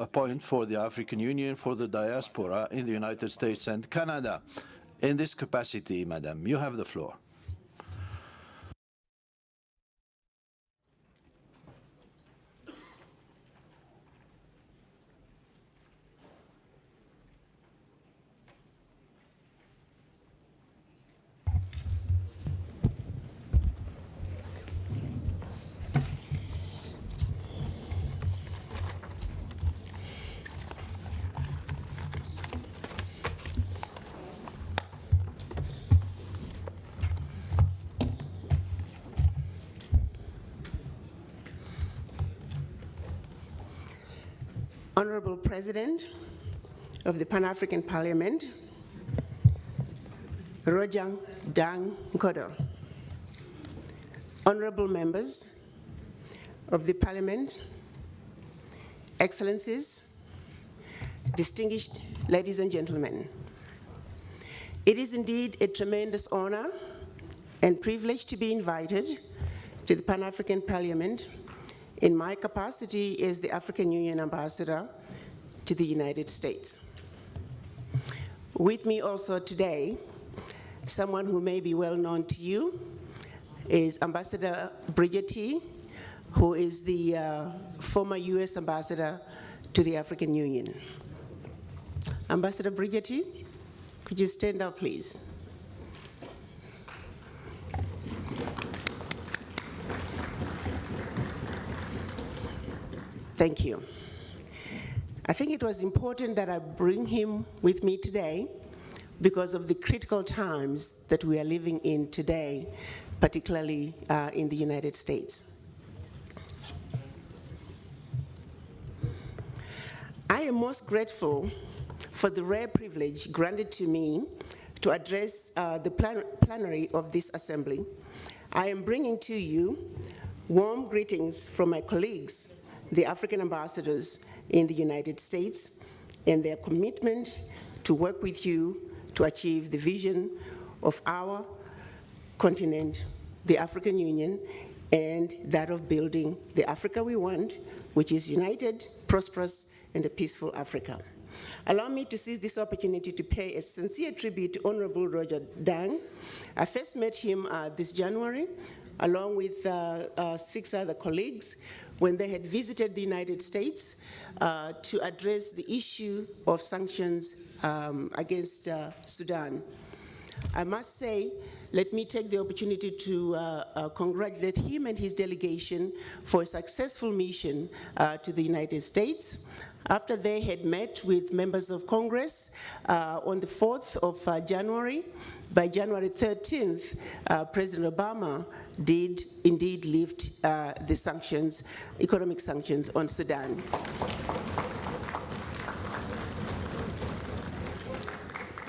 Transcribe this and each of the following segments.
point for the African Union for the diaspora in the United States and Canada. In this capacity, Madam, you have the floor. Honorable President of the Pan-African Parliament, Rojang Dang Nkodo, honorable members of the Parliament, Excellencies, distinguished ladies and gentlemen, it is indeed a tremendous honor and privilege to be invited to the Pan-African Parliament in my capacity as the African Union Ambassador to the United States. With me also today, someone who may be well known to you, is Ambassador Bridget, who is the former US Ambassador to the African Union. Ambassador Bridget, could you stand up, please? Thank you. I think it was important that I bring him with me today because of the critical times that we are living in today, particularly in the United States. I am most grateful for the rare privilege granted to me to address the plenary of this assembly. I am bringing to you warm greetings from my colleagues, the African ambassadors in the United States, and their commitment to work with you to achieve the vision of our continent, the African Union, and that of building the Africa we want, which is united, prosperous, and a peaceful Africa. Allow me to seize this opportunity to pay a sincere tribute to Honorable Roger Dang. I first met him this January, along with 6 other colleagues, when they had visited the United States to address the issue of sanctions against Sudan. I must say, let me take the opportunity to congratulate him and his delegation for a successful mission to the United States. After they had met with members of Congress on the 4th of January, by January 13th, President Obama did indeed lift the sanctions, economic sanctions on Sudan.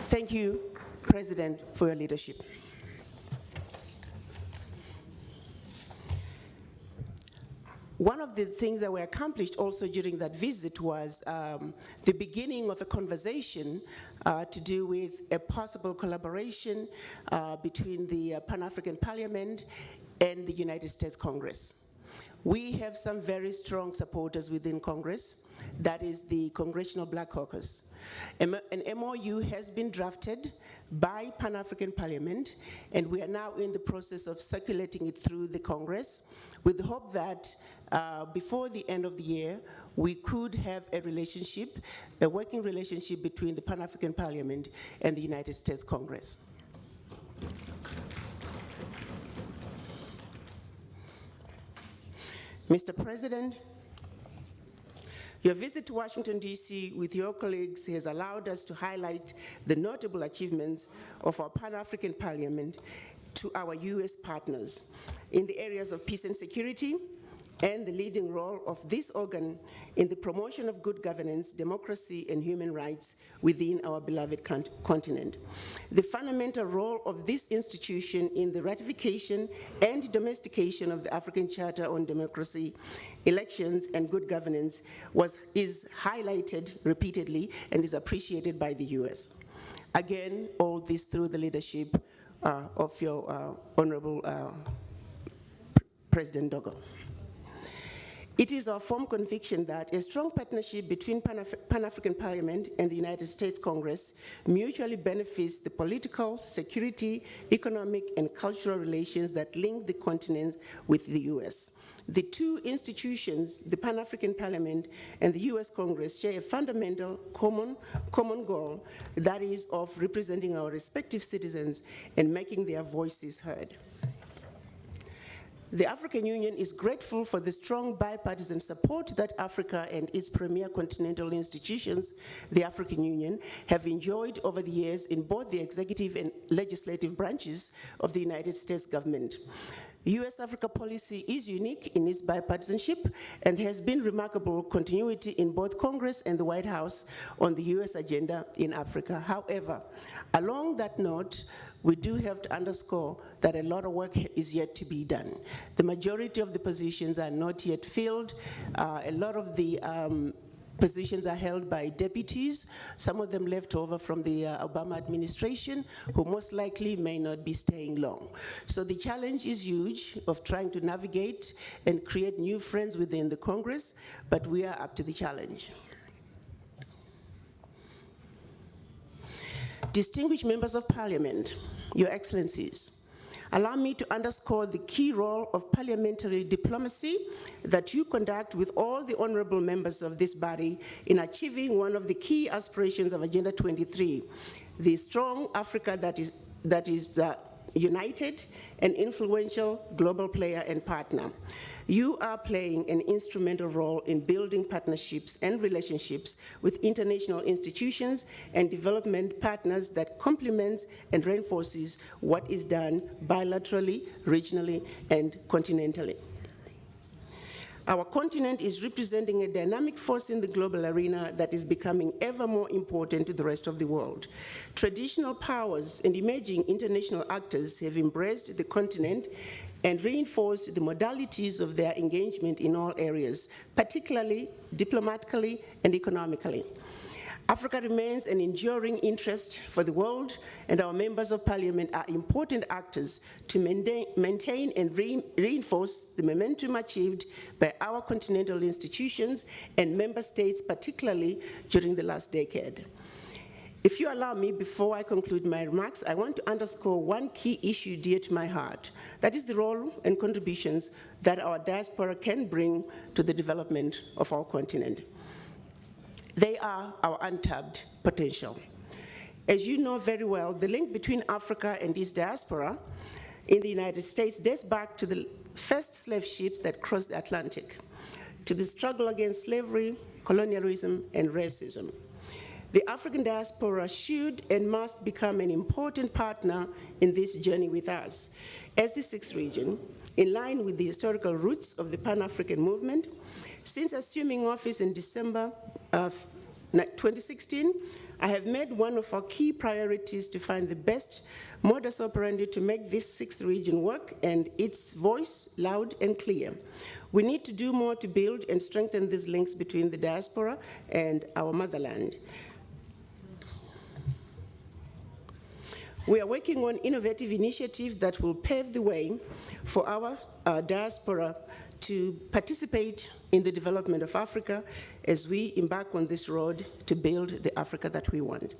Thank you, President, for your leadership. One of the things that were accomplished also during that visit was the beginning of a conversation to do with a possible collaboration between the Pan-African Parliament and the United States Congress. We have some very strong supporters within Congress. That is the Congressional Black Caucus. An MOU has been drafted by Pan-African Parliament, and we are now in the process of circulating it through the Congress with the hope that before the end of the year, we could have a relationship, a working relationship between the Pan-African Parliament and the United States Congress. Mr. President, your visit to Washington, D.C. with your colleagues has allowed us to highlight the notable achievements of our Pan-African Parliament to our U.S. partners in the areas of peace and security, and the leading role of this organ in the promotion of good governance, democracy, and human rights within our beloved continent. The fundamental role of this institution in the ratification and domestication of the African Charter on Democracy, Elections, and Good Governance is highlighted repeatedly and is appreciated by the US. Again, all this through the leadership of your Honorable President Dogo. It is our firm conviction that a strong partnership between Pan-African Parliament and the United States Congress mutually benefits the political, security, economic, and cultural relations that link the continent with the US. The two institutions, the Pan-African Parliament and the US Congress, share a fundamental common goal, that is of representing our respective citizens and making their voices heard. The African Union is grateful for the strong bipartisan support that Africa and its premier continental institutions, the African Union, have enjoyed over the years in both the executive and legislative branches of the United States government. US-Africa policy is unique in its bipartisanship, and there has been remarkable continuity in both Congress and the White House on the US agenda in Africa. However, along that note, we do have to underscore that a lot of work is yet to be done. The majority of the positions are not yet filled. A lot of the positions are held by deputies, some of them left over from the Obama administration, who most likely may not be staying long. So the challenge is huge of trying to navigate and create new friends within the Congress, but we are up to the challenge. Distinguished members of Parliament, Your Excellencies, allow me to underscore the key role of parliamentary diplomacy that you conduct with all the honorable members of this body in achieving one of the key aspirations of Agenda 23, the strong Africa that is united and influential global player and partner. You are playing an instrumental role in building partnerships and relationships with international institutions and development partners that complements and reinforces what is done bilaterally, regionally, and continentally. Our continent is representing a dynamic force in the global arena that is becoming ever more important to the rest of the world. Traditional powers and emerging international actors have embraced the continent and reinforced the modalities of their engagement in all areas, particularly diplomatically and economically. Africa remains an enduring interest for the world, and our members of Parliament are important actors to maintain and reinforce the momentum achieved by our continental institutions and member states, particularly during the last decade. If you allow me, before I conclude my remarks, I want to underscore one key issue dear to my heart. That is the role and contributions that our diaspora can bring to the development of our continent. They are our untapped potential. As you know very well, the link between Africa and its diaspora in the United States dates back to the first slave ships that crossed the Atlantic, to the struggle against slavery, colonialism, and racism. The African diaspora should and must become an important partner in this journey with us. As the sixth region, in line with the historical roots of the Pan-African movement, since assuming office in December of 2016, I have made one of our key priorities to find the best modus operandi to make this sixth region work and its voice loud and clear. We need to do more to build and strengthen these links between the diaspora and our motherland. We are working on innovative initiatives that will pave the way for our diaspora to participate in the development of Africa as we embark on this road to build the Africa that we want.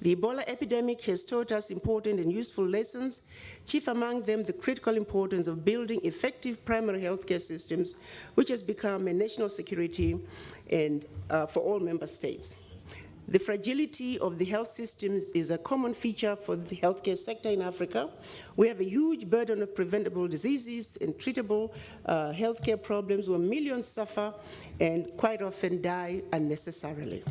The Ebola epidemic has taught us important and useful lessons, chief among them the critical importance of building effective primary healthcare systems, which has become a national security and for all member states. The fragility of the health systems is a common feature for the healthcare sector in Africa. We have a huge burden of preventable diseases and treatable healthcare problems where millions suffer and quite often die unnecessarily.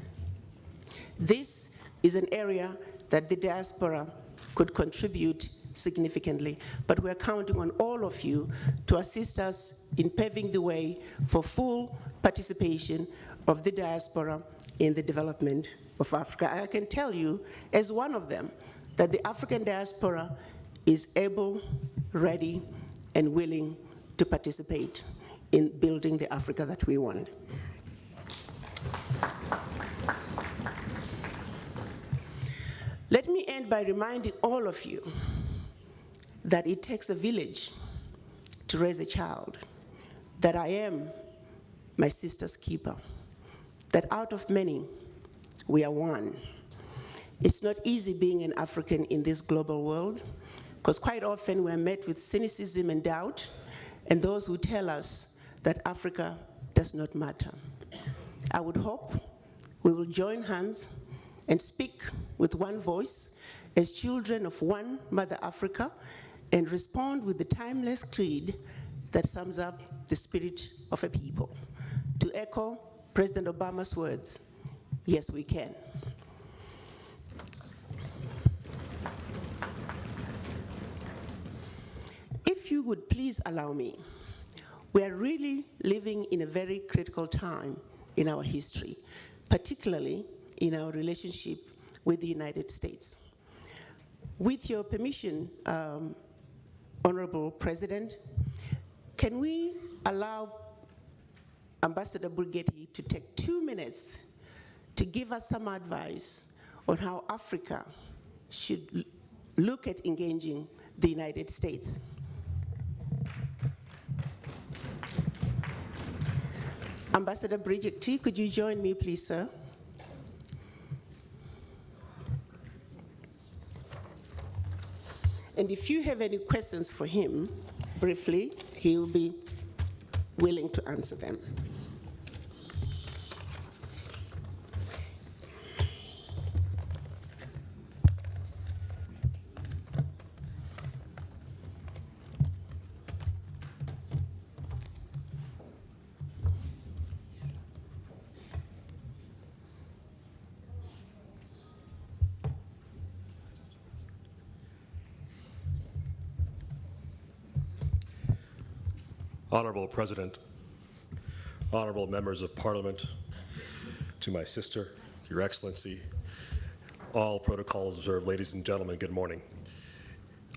This is an area that the diaspora could contribute significantly, but we're counting on all of you to assist us in paving the way for full participation of the diaspora in the development of Africa. I can tell you, as one of them, that the African diaspora is able, ready, and willing to participate in building the Africa that we want. Let me end by reminding all of you that it takes a village to raise a child, that I am my sister's keeper, that out of many, we are one. It's not easy being an African in this global world, because quite often we're met with cynicism and doubt, and those who tell us that Africa does not matter. I would hope we will join hands and speak with one voice as children of one Mother Africa and respond with the timeless creed that sums up the spirit of a people. To echo President Obama's words, yes, we can. If you would please allow me, we are really living in a very critical time in our history, particularly in our relationship with the United States. With your permission, Honorable President, can we allow Ambassador Brigetti to take 2 minutes to give us some advice on how Africa should look at engaging the United States? Ambassador Brigetti, could you join me, please, sir? And if you have any questions for him, briefly, he will be willing to answer them. Honorable President, honorable members of Parliament, to my sister, Your Excellency, all protocols observed, ladies and gentlemen, good morning.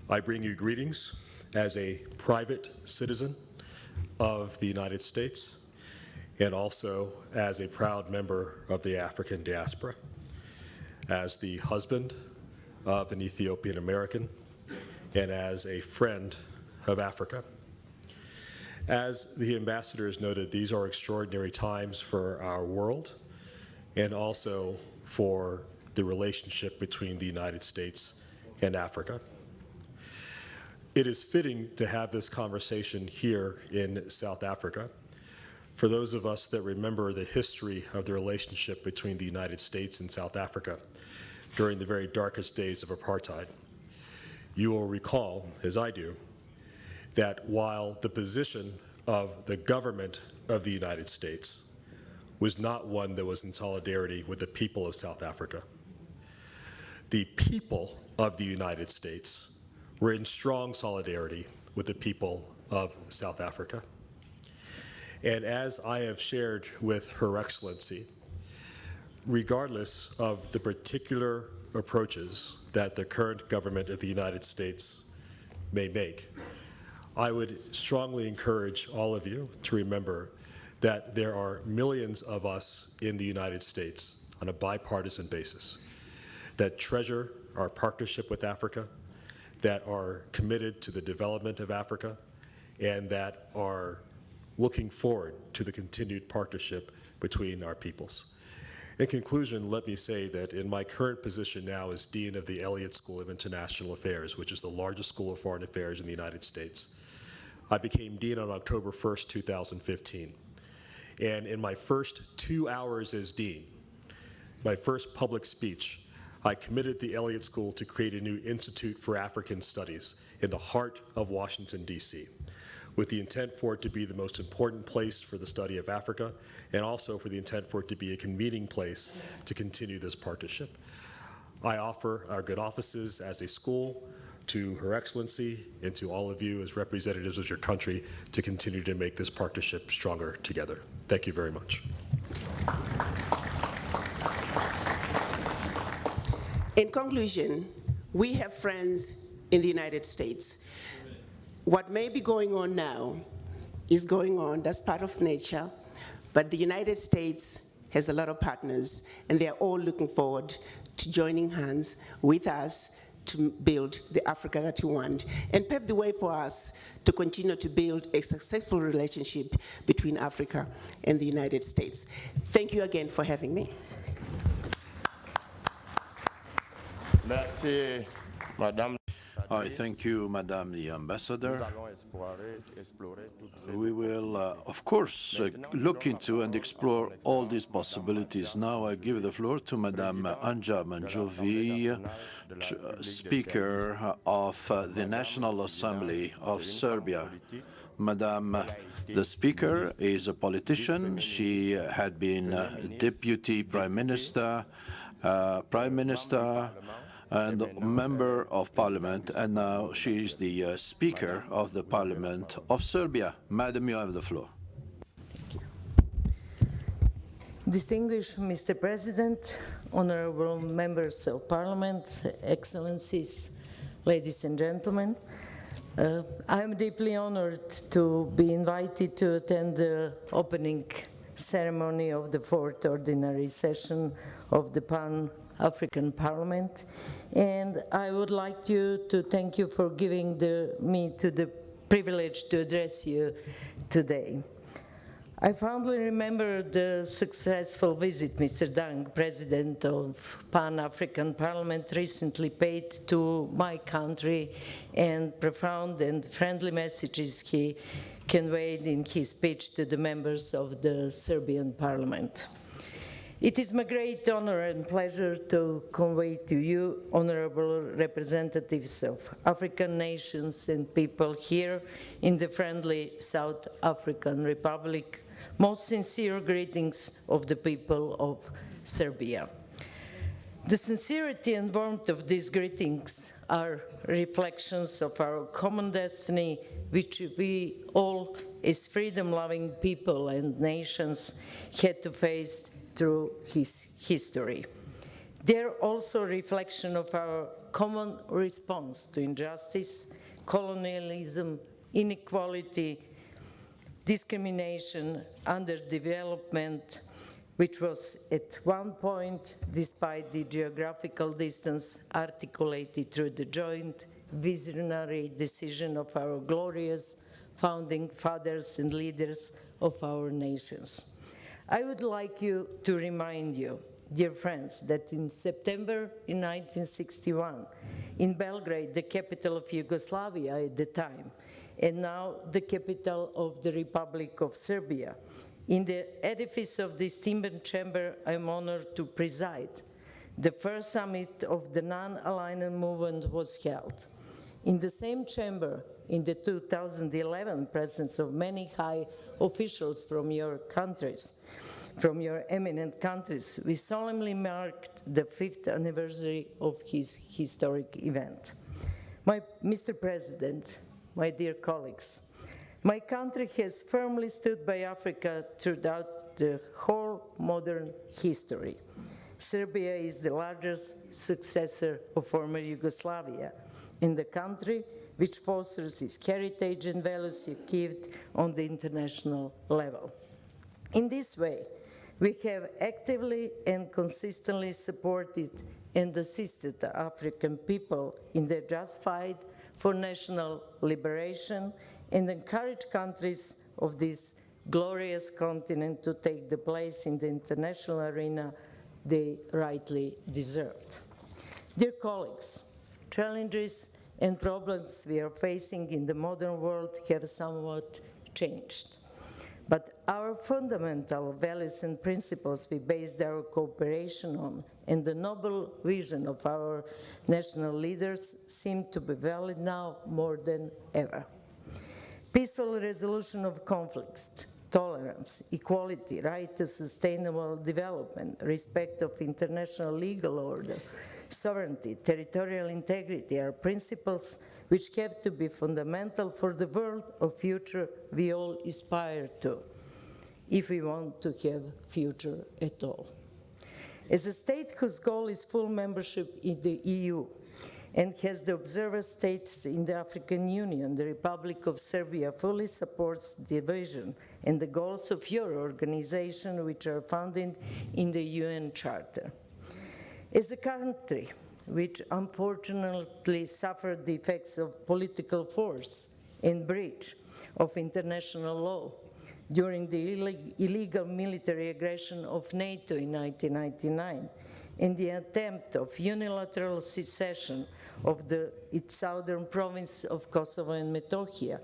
I bring you greetings as a private citizen of the United States and also as a proud member of the African diaspora, as the husband of an Ethiopian American, and as a friend of Africa. As the ambassador has noted, these are extraordinary times for our world and also for the relationship between the United States and Africa. It is fitting to have this conversation here in South Africa. For those of us that remember the history of the relationship between the United States and South Africa during the very darkest days of apartheid, you will recall, as I do, that while the position of the government of the United States was not one that was in solidarity with the people of South Africa, the people of the United States were in strong solidarity with the people of South Africa. And as I have shared with Her Excellency, regardless of the particular approaches that the current government of the United States may make, I would strongly encourage all of you to remember that there are millions of us in the United States on a bipartisan basis that treasure our partnership with Africa, that are committed to the development of Africa, and that are looking forward to the continued partnership between our peoples. In conclusion, let me say that in my current position now as Dean of the Elliott School of International Affairs, which is the largest school of foreign affairs in the United States, I became Dean on October 1st, 2015. And in my first 2 hours as Dean, my first public speech, I committed the Elliott School to create a new Institute for African Studies in the heart of Washington, D.C., with the intent for it to be the most important place for the study of Africa, and also for the intent for it to be a convening place to continue this partnership. I offer our good offices as a school to Her Excellency and to all of you as representatives of your country to continue to make this partnership stronger together. Thank you very much. In conclusion, we have friends in the United States. What may be going on now is going on, that's part of nature, but the United States has a lot of partners, and they're all looking forward to joining hands with us to build the Africa that we want and pave the way for us to continue to build a successful relationship between Africa and the United States. Thank you again for having me. Merci, Madame. I thank you, Madame the Ambassador. We will, of course, look into and explore all these possibilities. Now I give the floor to Madame Anja Manjovi, Speaker of the National Assembly of Serbia. Madame, the Speaker is a politician. She had been Deputy Prime Minister, and Member of Parliament, and now she is the Speaker of the Parliament of Serbia. Madam, you have the floor. Thank you. Distinguished Mr. President, honorable members of Parliament, Excellencies, ladies and gentlemen, I am deeply honored to be invited to attend the opening ceremony of the 4th Ordinary Session of the Pan-African Parliament, and I would like to thank you for giving me the privilege to address you today. I fondly remember the successful visit Mr. Dang, President of Pan-African Parliament, recently paid to my country, and profound and friendly messages he conveyed in his speech to the members of the Serbian Parliament. It is my great honor and pleasure to convey to you, honorable representatives of African nations and people here in the friendly South African Republic, most sincere greetings of the people of Serbia. The sincerity and warmth of these greetings are reflections of our common destiny, which we all, as freedom-loving people and nations, had to face through his history. They're also a reflection of our common response to injustice, colonialism, inequality, discrimination, underdevelopment, which was at one point, despite the geographical distance, articulated through the joint visionary decision of our glorious founding fathers and leaders of our nations. I would like to remind you, dear friends, that in September 1961, in Belgrade, the capital of Yugoslavia at the time, and now the capital of the Republic of Serbia, in the edifice of this timbered chamber, I'm honored to preside. The first summit of the non-alignment movement was held. In the same chamber, in the 2011 presence of many high officials from your countries, from your eminent countries, we solemnly marked the 5th anniversary of his historic event. Mr. President, my dear colleagues, my country has firmly stood by Africa throughout the whole modern history. Serbia is the largest successor of former Yugoslavia, and the country which fosters its heritage and values achieved on the international level. In this way, we have actively and consistently supported and assisted the African people in their just fight for national liberation and encourage countries of this glorious continent to take the place in the international arena they rightly deserved. Dear colleagues, challenges and problems we are facing in the modern world have somewhat changed. But our fundamental values and principles we based our cooperation on and the noble vision of our national leaders seem to be valid now more than ever. Peaceful resolution of conflicts, tolerance, equality, right to sustainable development, respect of international legal order, sovereignty, territorial integrity are principles which have to be fundamental for the world of future we all aspire to, if we want to have future at all. As a state whose goal is full membership in the EU and has the observer states in the African Union, the Republic of Serbia fully supports the vision and the goals of your organization, which are founded in the UN Charter. As a country which unfortunately suffered the effects of political force and breach of international law during the illegal military aggression of NATO in 1999 and the attempt of unilateral secession of its southern province of Kosovo and Metohija,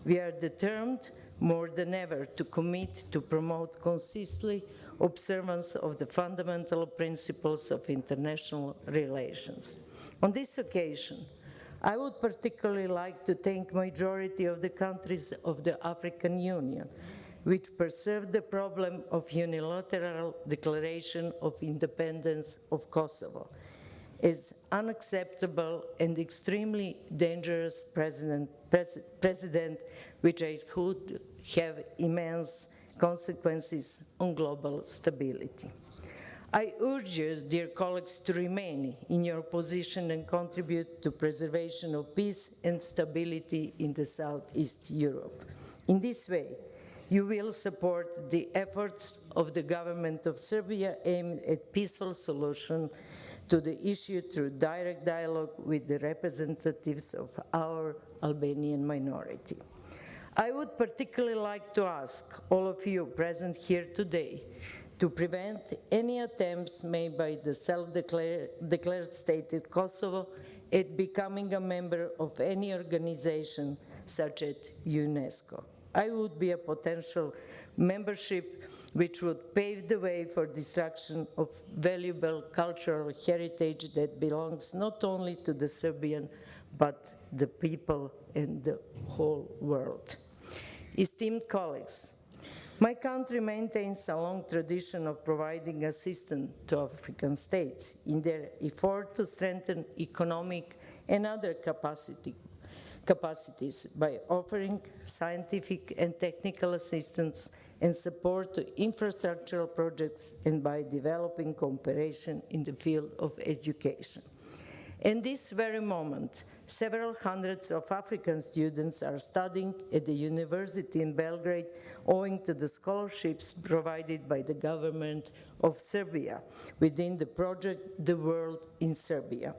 we are determined more than ever to commit to promote consistently observance of the fundamental principles of international relations. On this occasion, I would particularly like to thank the majority of the countries of the African Union, which perceived the problem of unilateral declaration of independence of Kosovo as unacceptable and extremely dangerous precedent which could have immense consequences on global stability. I urge you, dear colleagues, to remain in your position and contribute to preservation of peace and stability in the Southeast Europe. In this way, you will support the efforts of the government of Serbia aimed at peaceful solution to the issue through direct dialogue with the representatives of our Albanian minority. I would particularly like to ask all of you present here today to prevent any attempts made by the self-declared state of Kosovo at becoming a member of any organization such as UNESCO. I would be a potential membership which would pave the way for destruction of valuable cultural heritage that belongs not only to the Serbian but the people and the whole world. Esteemed colleagues, my country maintains a long tradition of providing assistance to African states in their effort to strengthen economic and other capacities by offering scientific and technical assistance and support to infrastructural projects and by developing cooperation in the field of education. In this very moment, several hundreds of African students are studying at the university in Belgrade owing to the scholarships provided by the government of Serbia within the project The World in Serbia.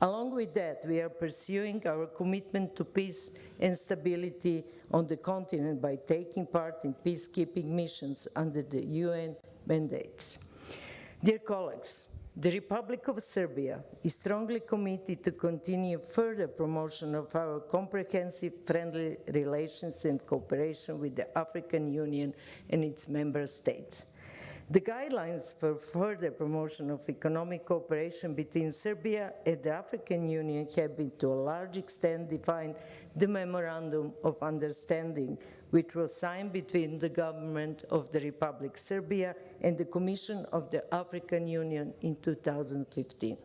Along with that, we are pursuing our commitment to peace and stability on the continent by taking part in peacekeeping missions under the UN mandates. Dear colleagues, the Republic of Serbia is strongly committed to continue further promotion of our comprehensive friendly relations and cooperation with the African Union and its member states. The guidelines for further promotion of economic cooperation between Serbia and the African Union have been to a large extent defined the Memorandum of Understanding, which was signed between the government of the Republic of Serbia and the Commission of the African Union in 2015.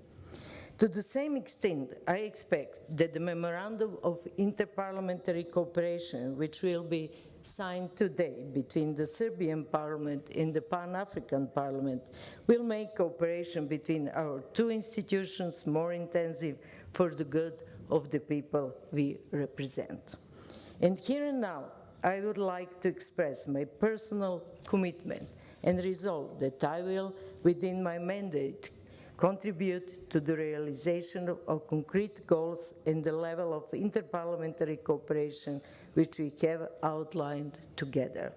To the same extent, I expect that the Memorandum of Interparliamentary Cooperation, which will be signed today between the Serbian Parliament and the Pan-African Parliament, will make cooperation between our two institutions more intensive for the good of the people we represent. And here and now, I would like to express my personal commitment and resolve that I will, within my mandate, contribute to the realization of concrete goals and the level of interparliamentary cooperation which we have outlined together.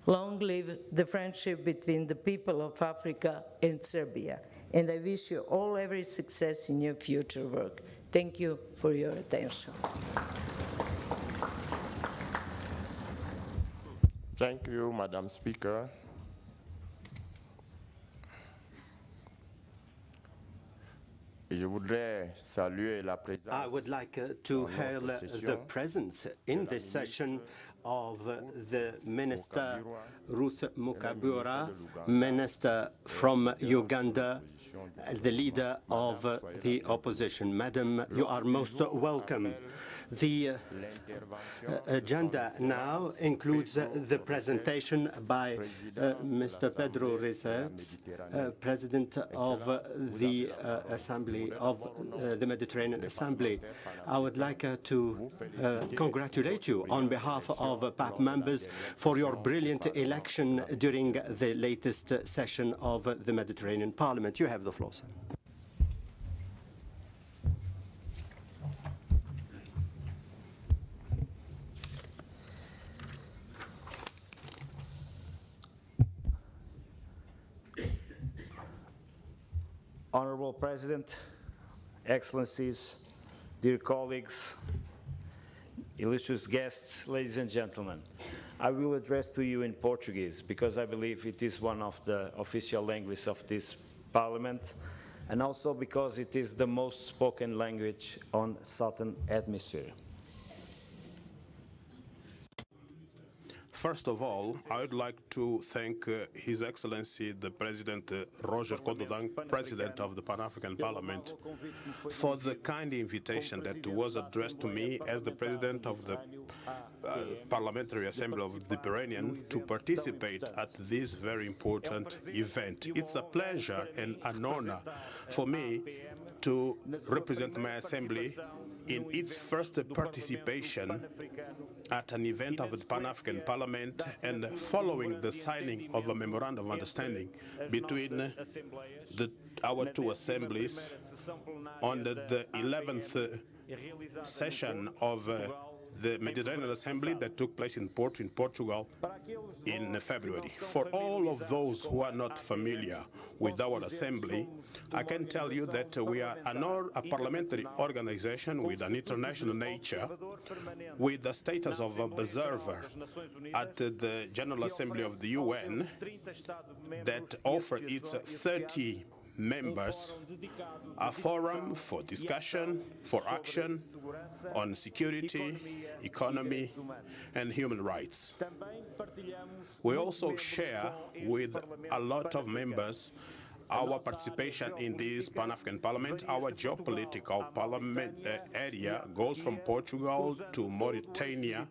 Long live the friendship between the people of Africa and Serbia, and I wish you all every success in your future work. Thank you for your attention. Thank you, Madam Speaker. I would like to hail the presence in this session of the Minister Ruth Mukabura, Minister from Uganda, the leader of the opposition. Madam, you are most welcome. The agenda now includes the presentation by Mr. Pedro Reserves, President of the Assembly of the Mediterranean Assembly. I would like to congratulate you on behalf of PAP members for your brilliant election during the latest. 'latest session of the Mediterranean Parliament. You have the floor, sir. Thank you, Madam Speaker. I would like to hail the presence in this session of the Minister Ruth Mukabura, Minister from Uganda, the leader of the opposition. Madam, you are most welcome. The agenda now includes the presentation by Mr. Pedro Reserves, President of the Assembly of the Mediterranean Assembly. I would like to congratulate you on behalf of PAP members for your brilliant election during the latest session of the Mediterranean Parliament. You have the floor, sir. Honorable President, Excellencies, dear colleagues, illustrious guests, ladies and gentlemen, I will address to you in Portuguese because I believe it is one of the official languages of this Parliament, and also because it is the most spoken language on Southern Hemisphere. First of all, I would like to thank His Excellency the President Roger Cododang, President of the Pan-African Parliament, for the kind invitation that was addressed to me as the President of the Parliamentary Assembly of the Mediterranean to participate at this very important event. It's a pleasure and an honor for me to represent my Assembly in its first participation at an event of the Pan-African Parliament and following the signing of a Memorandum of Understanding between our two assemblies on the 11th session of the Mediterranean Assembly that took place in Portugal in February. For all of those who are not familiar with our assembly, I can tell you that we are a parliamentary organization with an international nature, with the status of observer at the General Assembly of the UN that offer its 30 members a forum for discussion, for action on security, economy, and human rights. We also share with a lot of members our participation in this Pan-African Parliament. Our geopolitical parliament area goes from Portugal to Mauritania,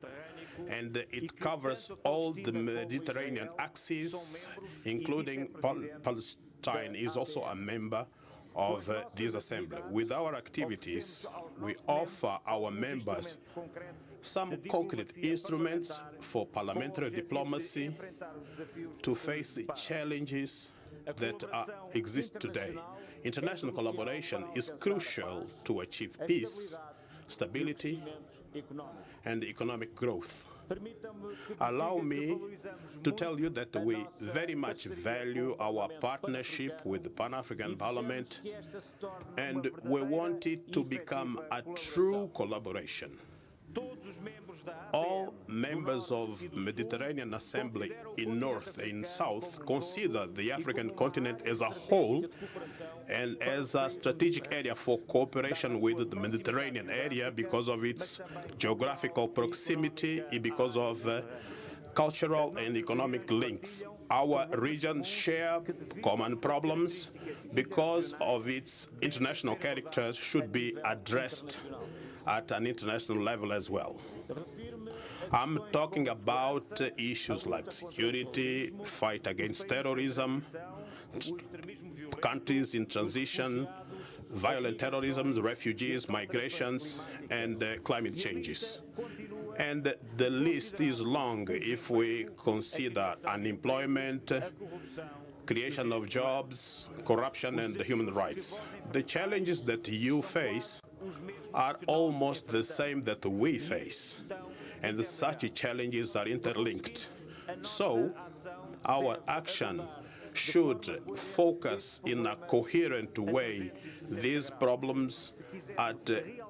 and it covers all the Mediterranean axis, including Palestine is also a member of this assembly. With our activities, we offer our members some concrete instruments for parliamentary diplomacy to face the challenges that exist today. International collaboration is crucial to achieve peace, stability, and economic growth. Allow me to tell you that we very much value our partnership with the Pan-African Parliament, and we want it to become a true collaboration. All members of Mediterranean Assembly in North and South consider the African continent as a whole and as a strategic area for cooperation with the Mediterranean area because of its geographical proximity, because of cultural and economic links. Our region shares common problems because of its international characters should be addressed at an international level as well. I'm talking about issues like security, fight against terrorism, countries in transition, violent terrorism, refugees, migrations, and climate changes. And the list is long if we consider unemployment, creation of jobs, corruption, and human rights. The challenges that you face are almost the same that we face, and such challenges are interlinked. So, our action should focus in a coherent way these problems at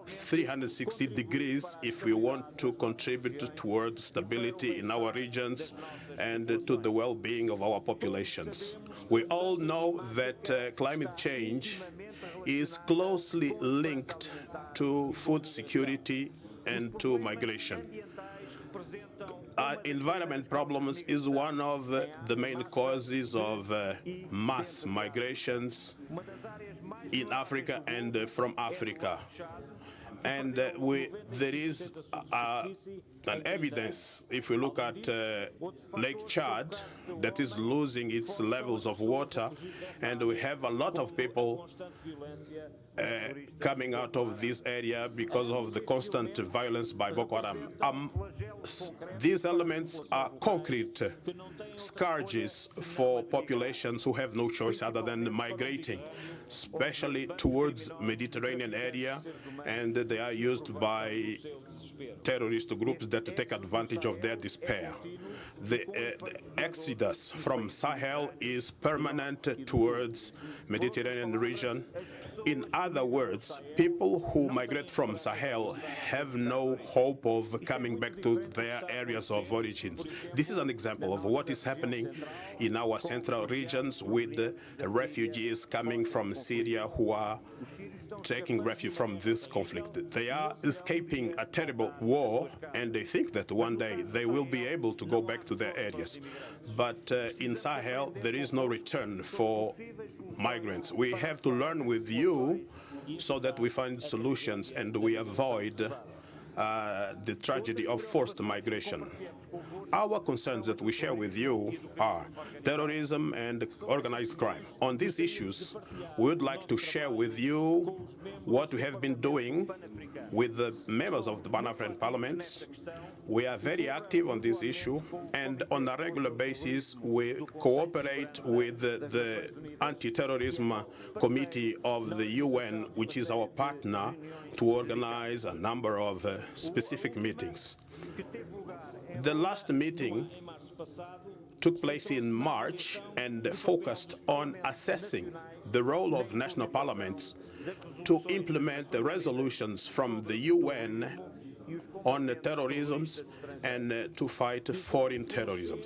360 degrees if we want to contribute towards stability in our regions and to the well-being of our populations. We all know that climate change is closely linked to food security and to migration. Environment problems is one of the main causes of mass migrations in Africa and from Africa. And there is an evidence, if we look at Lake Chad, that is losing its levels of water, and we have a lot of people coming out of this area because of the constant violence by Boko Haram. These elements are concrete scourges for populations who have no choice other than migrating, especially towards Mediterranean area, and they are used by terrorist groups that take advantage of their despair. The exodus from Sahel is permanent towards Mediterranean region. In other words, people who migrate from Sahel have no hope of coming back to their areas of origins. This is an example of what is happening in our central regions with refugees coming from Syria who are taking refuge from this conflict. They are escaping a terrible war, and they think that one day they will be able to go back to their areas. But in Sahel, there is no return for migrants. We have to learn with you so that we find solutions and we avoid the tragedy of forced migration. Our concerns that we share with you are terrorism and organized crime. On these issues, we would like to share with you what we have been doing with the members of the Pan-African parliaments. We are very active on this issue, and on a regular basis, we cooperate with the Anti-Terrorism Committee of the UN, which is our partner, to organize a number of specific meetings. The last meeting took place in March and focused on assessing the role of national parliaments to implement the resolutions from the UN on terrorism and to fight foreign terrorism.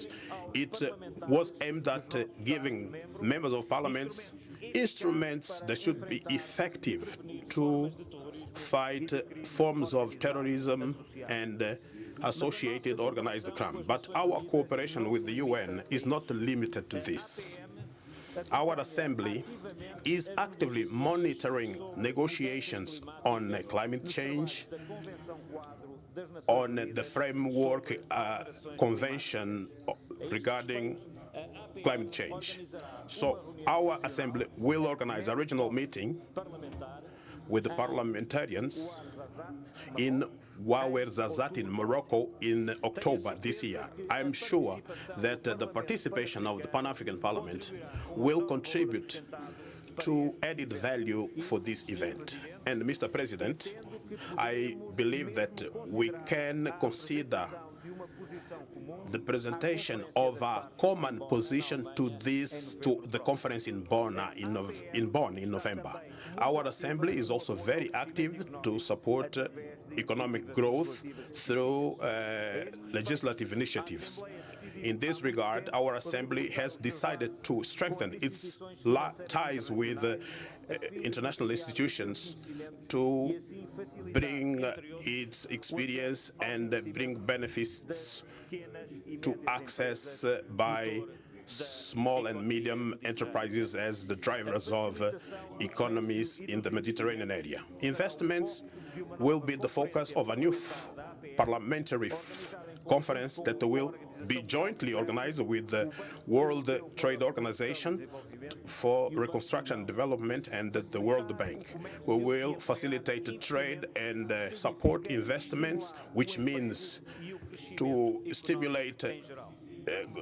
It was aimed at giving members of parliaments instruments that should be effective to fight forms of terrorism and associated organized crime. But our cooperation with the UN is not limited to this. Our Assembly is actively monitoring negotiations on climate change, on the framework convention regarding climate change. So our Assembly will organize a regional meeting with the parliamentarians in Ouarzazate in Morocco in October this year. I'm sure that the participation of the Pan-African Parliament will contribute to added value for this event. And Mr. President, I believe that we can consider the presentation of a common position to the conference in Bonn in November. Our Assembly is also very active to support economic growth through legislative initiatives. In this regard, our Assembly has decided to strengthen its ties with international institutions to bring its experience and bring benefits to access by small and medium enterprises as the drivers of economies in the Mediterranean area. Investments will be the focus of a new parliamentary conference that will be jointly organized with the World Trade Organization for Reconstruction and Development and the World Bank. We will facilitate trade and support investments, which means to stimulate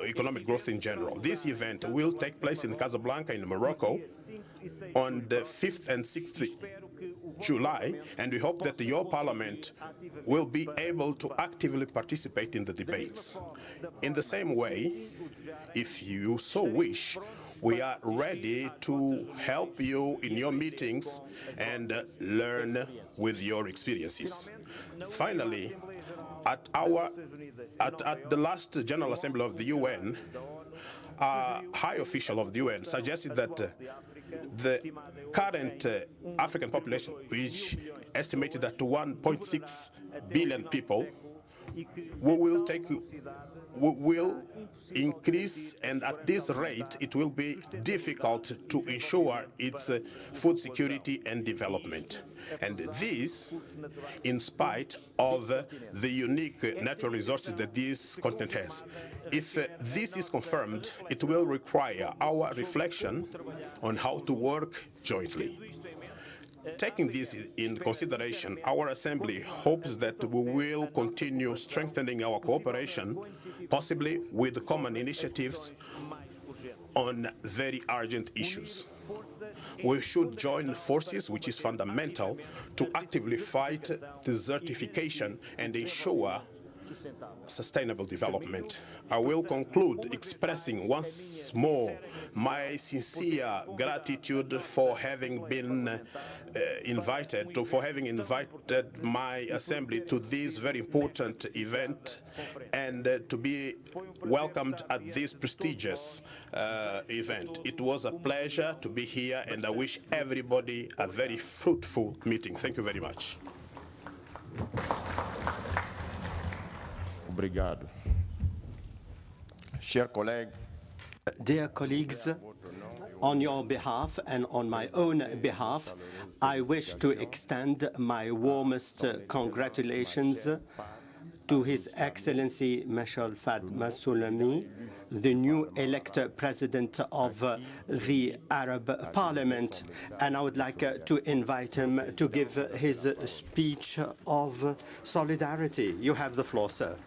economic growth in general. This event will take place in Casablanca in Morocco on the 5th and 6th July, and we hope that your parliament will be able to actively participate in the debates. In the same way, if you so wish, we are ready to help you in your meetings and learn with your experiences. Finally, at the last General Assembly of the UN, a high official of the UN suggested that the current African population, which estimated at 1.6 billion people, will increase, and at this rate it will be difficult to ensure its food security and development. And this in spite of the unique natural resources that this continent has. If this is confirmed, it will require our reflection on how to work jointly. Taking this in consideration, our Assembly hopes that we will continue strengthening our cooperation, possibly with common initiatives on very urgent issues. We should join forces, which is fundamental, to actively fight desertification and ensure sustainable development. I will conclude expressing once more my sincere gratitude for having been invited my assembly to this very important event and to be welcomed at this prestigious event. It was a pleasure to be here, and I wish everybody a very fruitful meeting. Thank you very much. Obrigado. Chers collègues, Dear colleagues, on your behalf and on my own behalf, I wish to extend my warmest congratulations to His Excellency Mashal Fatma Sulami, the new elected president of the Arab Parliament, and I would like to invite him to give his speech of solidarity. You have the floor, sir.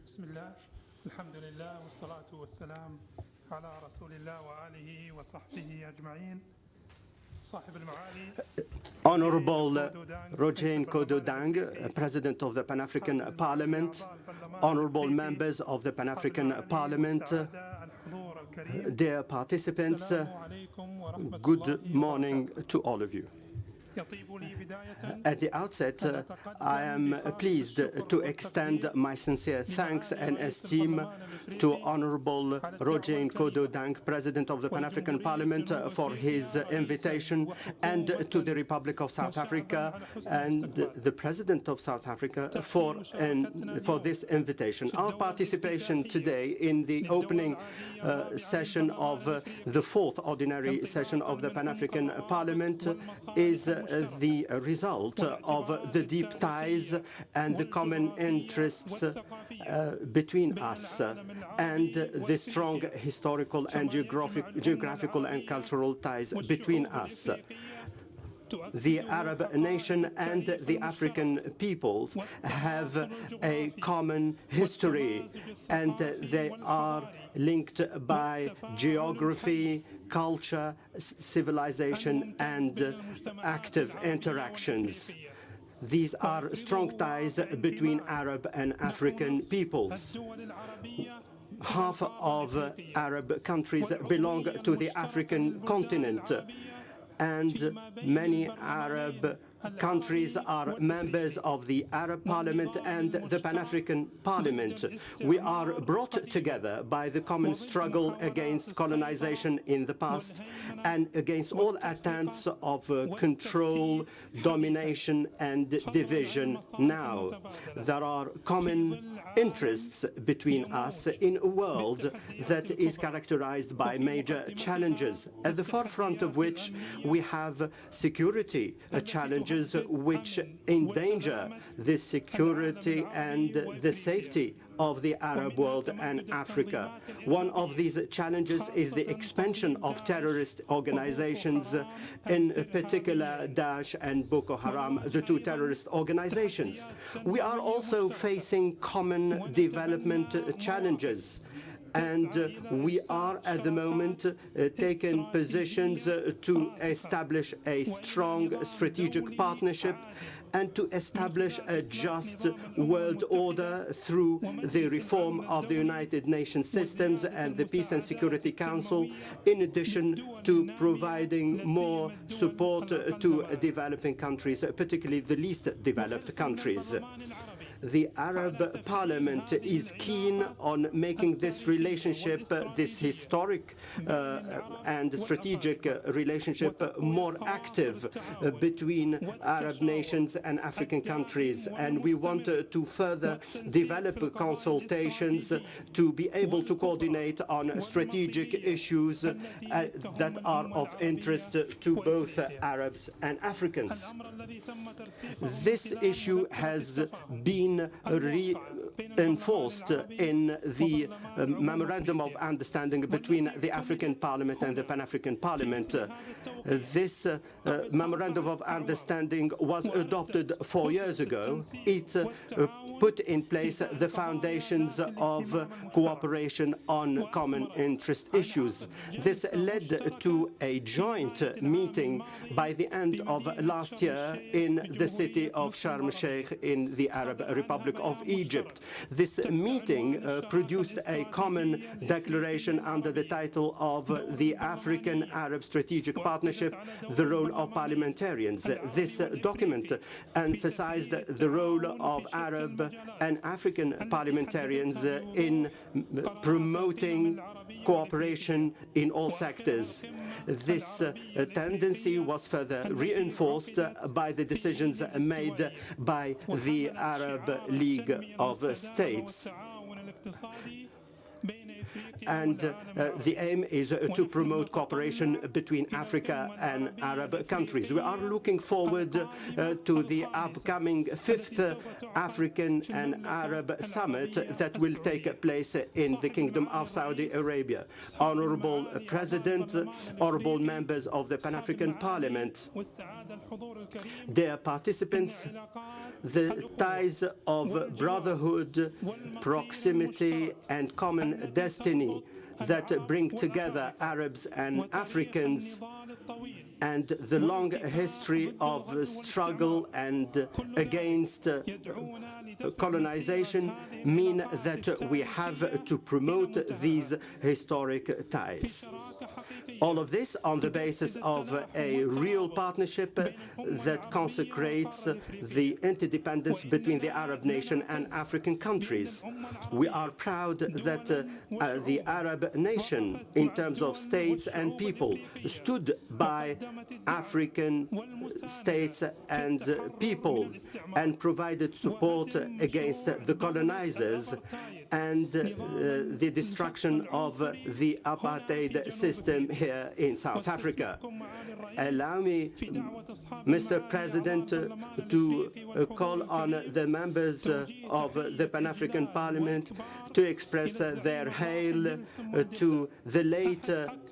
بسم الله الحمد لله والصلاة والسلام على رسول الله وآله وصحبه أجمعين. صاحب المعالي Honorable Roger Kododang, President of the Pan-African Parliament, honorable members of the Pan-African Parliament, dear participants, good morning to all of you. At the outset, I am pleased to extend my sincere thanks and esteem to Honorable Roger Kododang, President of the Pan-African Parliament, for his invitation, and to the Republic of South Africa and the President of South Africa for this invitation. Our participation today in the opening session of the fourth ordinary session of the Pan-African Parliament is the result of the deep ties and the common interests between us and the strong historical and geographical and cultural ties between us. The Arab nation and the African peoples have a common history, and they are linked by geography, culture, civilization, and active interactions. These are strong ties between Arab and African peoples. Half of Arab countries belong to the African continent, and many Arab countries are members of the Arab Parliament and the Pan-African Parliament. We are brought together by the common struggle against colonization in the past and against all attempts of control, domination, and division now. There are common interests between us in a world that is characterized by major challenges, at the forefront of which we have security challenges which endanger the security and the safety of the Arab world and Africa. One of these challenges is the expansion of terrorist organizations, in particular Daesh and Boko Haram, the two terrorist organizations. We are also facing common development challenges, and we are at the moment taking positions to establish a strong strategic partnership and to establish a just world order through the reform of the United Nations systems and the Peace and Security Council, in addition to providing more support to developing countries, particularly the least developed countries. The Arab Parliament is keen on making this relationship, this historic and strategic relationship, more active between Arab nations and African countries. And we want to further develop consultations to be able to coordinate on strategic issues that are of interest to both Arabs and Africans. This issue has been enforced in the Memorandum of Understanding between the African Parliament and the Pan-African Parliament. This Memorandum of Understanding was adopted 4 years ago. It put in place the foundations of cooperation on common interest issues. This led to a joint meeting by the end of last year in the city of Sharm el-Sheikh in the Arab Republic of Egypt. This meeting produced a common declaration under the title of the African-Arab Strategic Partnership, the role of parliamentarians. This document emphasized the role of Arab and African parliamentarians in promoting cooperation in all sectors. This tendency was further reinforced by the decisions made by the Arab League of States. And the aim is to promote cooperation between Africa and Arab countries. We are looking forward to the upcoming 5th African and Arab Summit that will take place in the Kingdom of Saudi Arabia. Honorable President, honorable members of the Pan-African Parliament, dear participants, the ties of brotherhood, proximity, and common destiny that bring together Arabs and Africans, and the long history of struggle and against colonization mean that we have to promote these historic ties. All of this on the basis of a real partnership that consecrates the interdependence between the Arab nation and African countries. We are proud that the Arab nation, in terms of states and people, stood by African states and people and provided support against the colonizers and the destruction of the apartheid system here in South Africa. Allow me, Mr. President, to call on the members of the Pan-African Parliament to express their hail to the late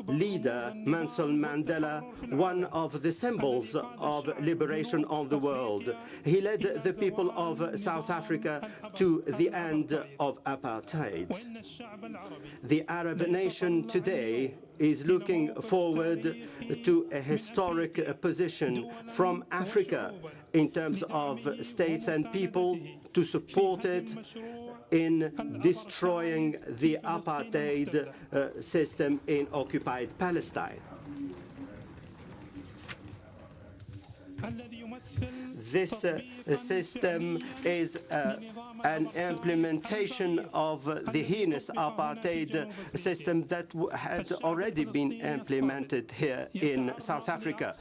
leader, Nelson Mandela, one of the symbols of liberation on the world. He led the people of South Africa to the end of apartheid. The Arab nation today is looking forward to a historic position from Africa in terms of states and people to support it in destroying the apartheid system in occupied Palestine. This system is an implementation of the heinous apartheid system that had already been implemented here in South Africa.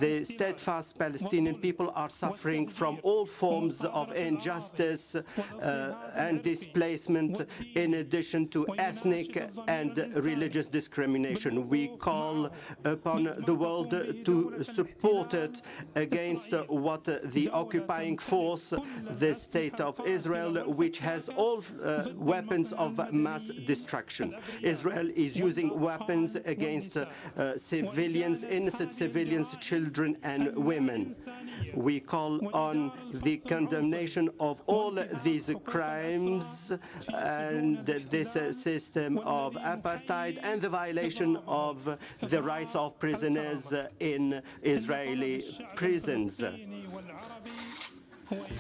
The steadfast Palestinian people are suffering from all forms of injustice and displacement, in addition to ethnic and religious discrimination. We call upon the world to support it against what the occupying force, the State of Israel, which has all weapons of mass destruction. Israel is using weapons against civilians, innocent civilians, children and women. We call on the condemnation of all these crimes and this system of apartheid and the violation of the rights of prisoners in Israeli prisons.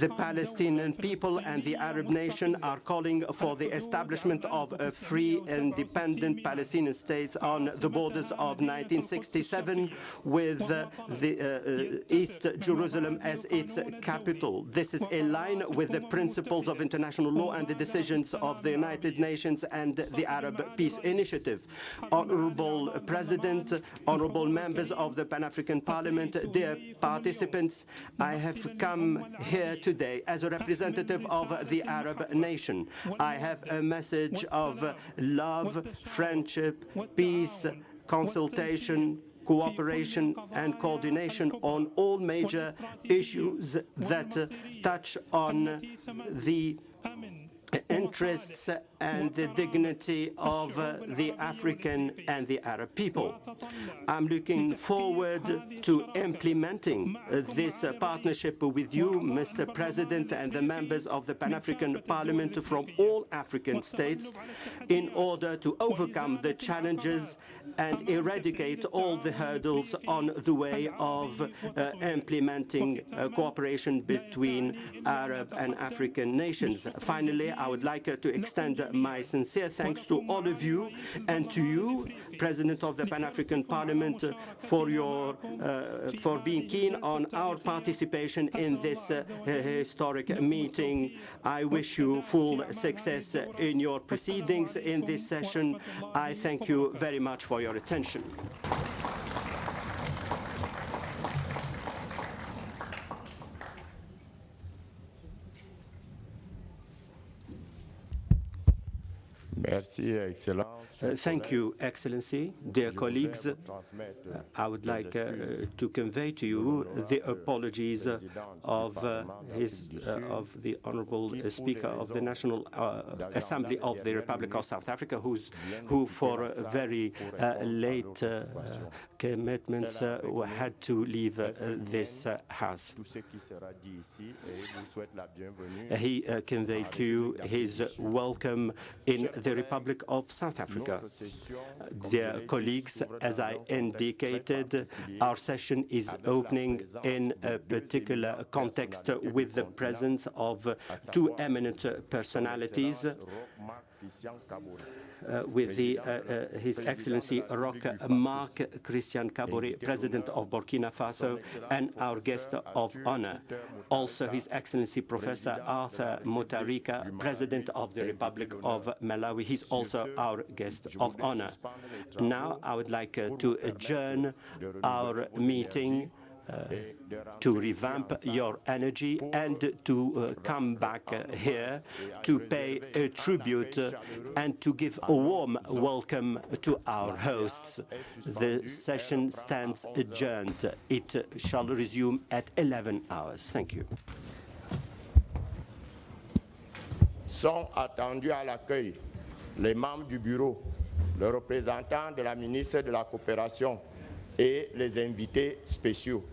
The Palestinian people and the Arab nation are calling for the establishment of a free, independent Palestinian state on the borders of 1967 with the East Jerusalem as its capital. This is in line with the principles of international law and the decisions of the United Nations and the Arab Peace Initiative. Honorable President, honorable members of the Pan-African Parliament, dear participants, I have come here today as a representative of the Arab nation. I have a message of love, friendship, peace, consultation, cooperation and coordination on all major issues that touch on the interests and the dignity of the African and the Arab people. I'm looking forward to implementing this partnership with you, Mr. President, and the members of the Pan-African Parliament from all African states in order to overcome the challenges and eradicate all the hurdles on the way of implementing cooperation between Arab and African nations. Finally, I would like to extend my sincere thanks to all of you and to you, President of the Pan-African Parliament, for being keen on our participation in this historic meeting. I wish you full success in your proceedings in this session. I thank you very much for your attention. Thank you, Excellency. Dear colleagues, I would like to convey to you the apologies of the Honourable Speaker of the National Assembly of the Republic of South Africa, who for very late commitments had to leave this House. He conveyed to you his welcome in the Republic of South Africa. Dear colleagues, as I indicated, our session is opening in a particular context with the presence of two eminent personalities, with His Excellency Marc Christian Kabore, President of Burkina Faso, and our guest of honor, also His Excellency Professor Arthur Mutharika, President of the Republic of Malawi. He's also our guest of honor. Now I would like to adjourn our meeting to revamp your energy and to come back here to pay a tribute and to give a warm welcome to our hosts. The session stands adjourned. It shall resume at 11 hours. Thank you. Sont attendus à l'accueil les membres du bureau, le représentant de la ministre de la Coopération et les invités spéciaux.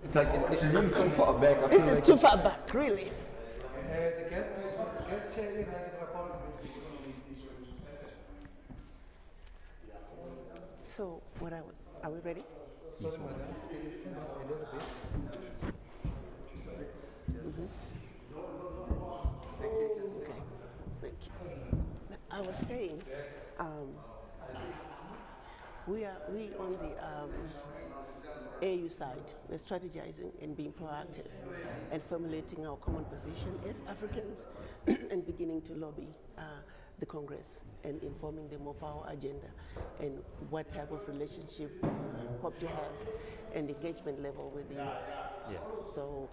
It's like it leans so far back. I This feel is like too far back, really. So, are we ready? Yes, madam. I was saying, we on the AU side, we're strategizing and being proactive and formulating our common position as Africans and beginning to lobby the Congress and informing them of our agenda and what type of relationship we hope to have and engagement level with the US. Yes. So,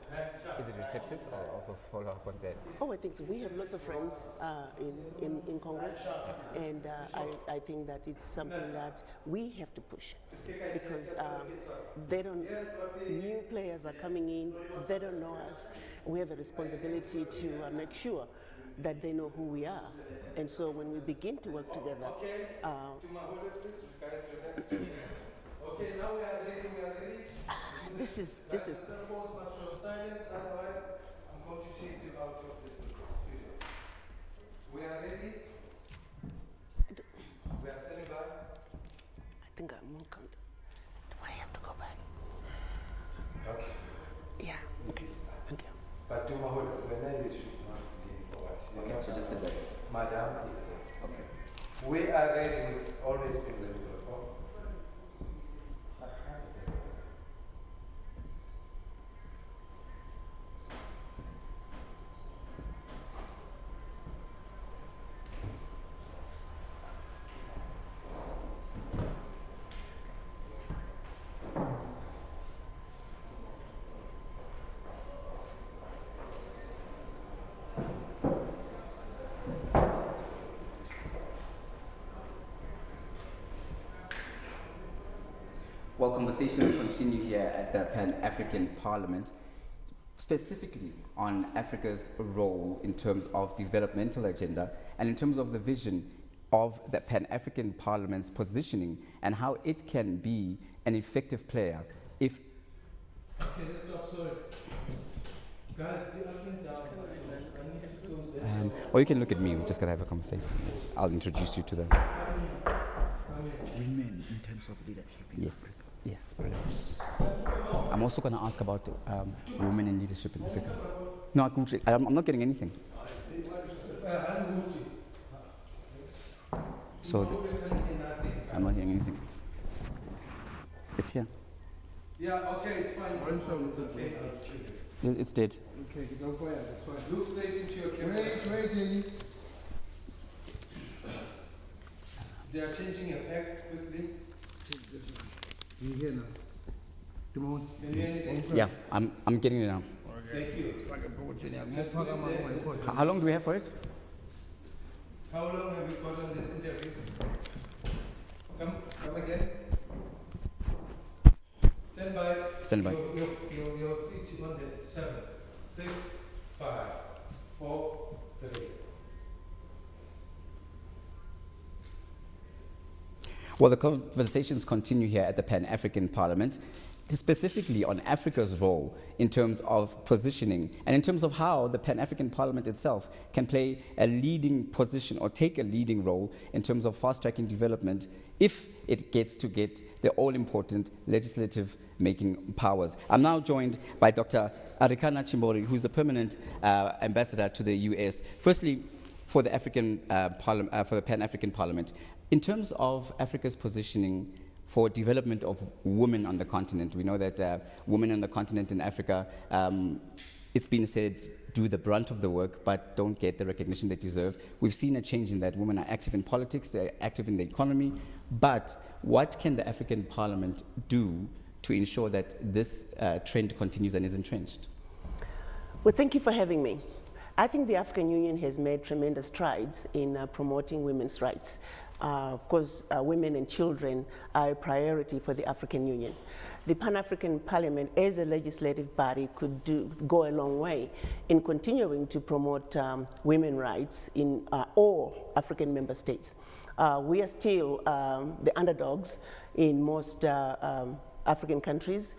Is it receptive? I'll also follow up on that. I think so. We have lots of friends in Congress, and I think that it's something that we have to push because new players are coming in, they don't know us. We have a responsibility to make sure that they know who we are. And so when we begin to work together, okay, now we are ready. this is. Otherwise, I'm going to chase you out of this studio. We are ready. We are standing by. I think I'm more comfortable. Do I have to go back? Okay. Yeah. Okay. Thank you. But to my when I should not lean forward. Okay, so just sit back. Madam, please. Okay. We are ready with always people to the phone. Well, conversations continue here at the Pan-African Parliament, specifically on Africa's role in terms of developmental agenda and in terms of the vision of the Pan-African Parliament's positioning and how it can be an effective player if... Okay, let's stop, sorry. Guys, the up and down. I need to close this. or you can look at me, we're just going to have a conversation. I'll introduce you to them. Women in terms of leadership in Africa. Yes, brilliant. I'm also going to ask about women in leadership in Africa. No, I'm not getting anything. So, I'm not hearing anything. It's here. Yeah, okay, it's fine. It's okay. It's dead. Okay, go for it. That's fine. Look straight into your camera. Wait. They are changing a pack quickly. You hear now? Come on. Can you hear anything? Yeah, I'm getting it now. Thank you. How long do we have for it? How long have you got on this interview? Come again. Stand by. Stand by. Your feet on that. 7, 6, 5, 4, 3. Well, the conversations continue here at the Pan-African Parliament, specifically on Africa's role in terms of positioning and in terms of how the Pan-African Parliament itself can play a leading position or take a leading role in terms of fast-tracking development if it gets to get the all-important legislative making powers. I'm now joined by Dr. Arikana Chimbori, who's the permanent ambassador to the US. Firstly, for the for the Pan-African Parliament, in terms of Africa's positioning for development of women on the continent, we know that women on the continent in Africa, it's been said, do the brunt of the work, but don't get the recognition they deserve. We've seen a change in that. Women are active in politics, they're active in the economy, but what can the African Parliament do to ensure that this trend continues and is entrenched? Well, thank you for having me. I think the African Union has made tremendous strides in promoting women's rights. Of course, women and children are a priority for the African Union. The Pan-African Parliament, as a legislative body, could go a long way in continuing to promote women's rights in all African member states. We are still the underdogs in most African countries.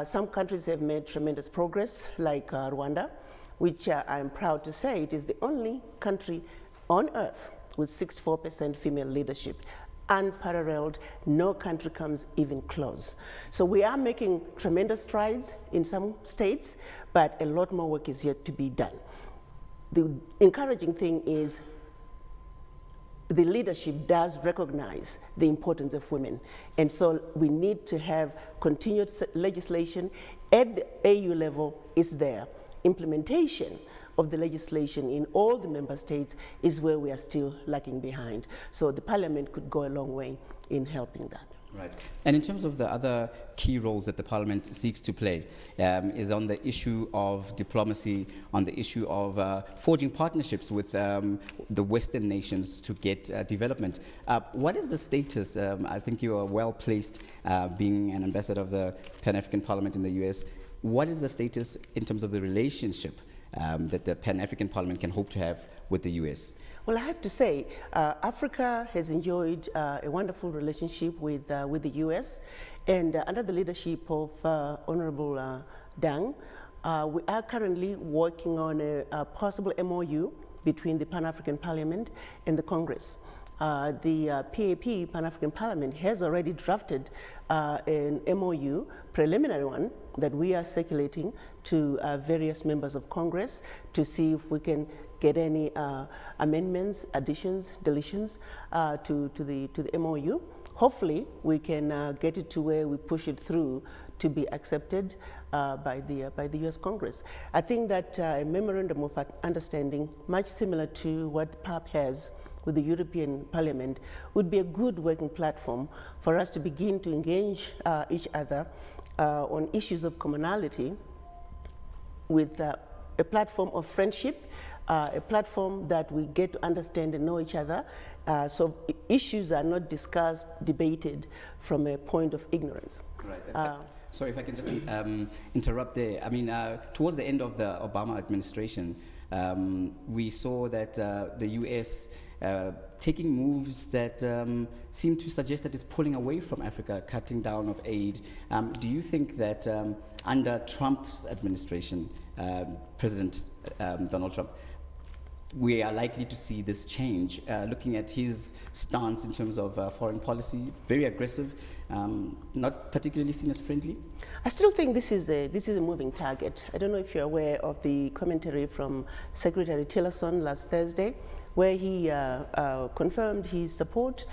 Some countries have made tremendous progress, like Rwanda, which I'm proud to say it is the only country on earth with 64% female leadership. Unparalleled, no country comes even close. So we are making tremendous strides in some states, but a lot more work is yet to be done. The encouraging thing is the leadership does recognize the importance of women. And so we need to have continued legislation at the AU level is there. Implementation of the legislation in all the member states is where we are still lagging behind. So the parliament could go a long way in helping that. Right. And in terms of the other key roles that the parliament seeks to play is on the issue of diplomacy, on the issue of forging partnerships with the Western nations to get development. What is the status? I think you are well placed being an ambassador of the Pan-African Parliament in the US. What is the status in terms of the relationship that the Pan-African Parliament can hope to have with the US? Well, I have to say, Africa has enjoyed a wonderful relationship with the US, and under the leadership of Honorable Dang, we are currently working on a possible MOU between the Pan-African Parliament and the Congress. The PAP, Pan-African Parliament, has already drafted an MOU, preliminary one, that we are circulating to various members of Congress to see if we can get any amendments, additions, deletions to the MOU. Hopefully, we can get it to where we push it through to be accepted by the US Congress. I think that a memorandum of understanding, much similar to what PAP has with the European Parliament, would be a good working platform for us to begin to engage each other on issues of commonality with a platform of friendship, a platform that we get to understand and know each other, so issues are not discussed, debated from a point of ignorance. Right. Sorry, if I can just interrupt there. I mean, towards the end of the Obama administration, we saw that the US taking moves that seem to suggest that it's pulling away from Africa, cutting down of aid. Do you think that under Trump's administration, President Donald Trump, we are likely to see this change, looking at his stance in terms of foreign policy, very aggressive, not particularly seen as friendly? I still think this is a moving target. I don't know if you're aware of the commentary from Secretary Tillerson last Thursday, where he confirmed his support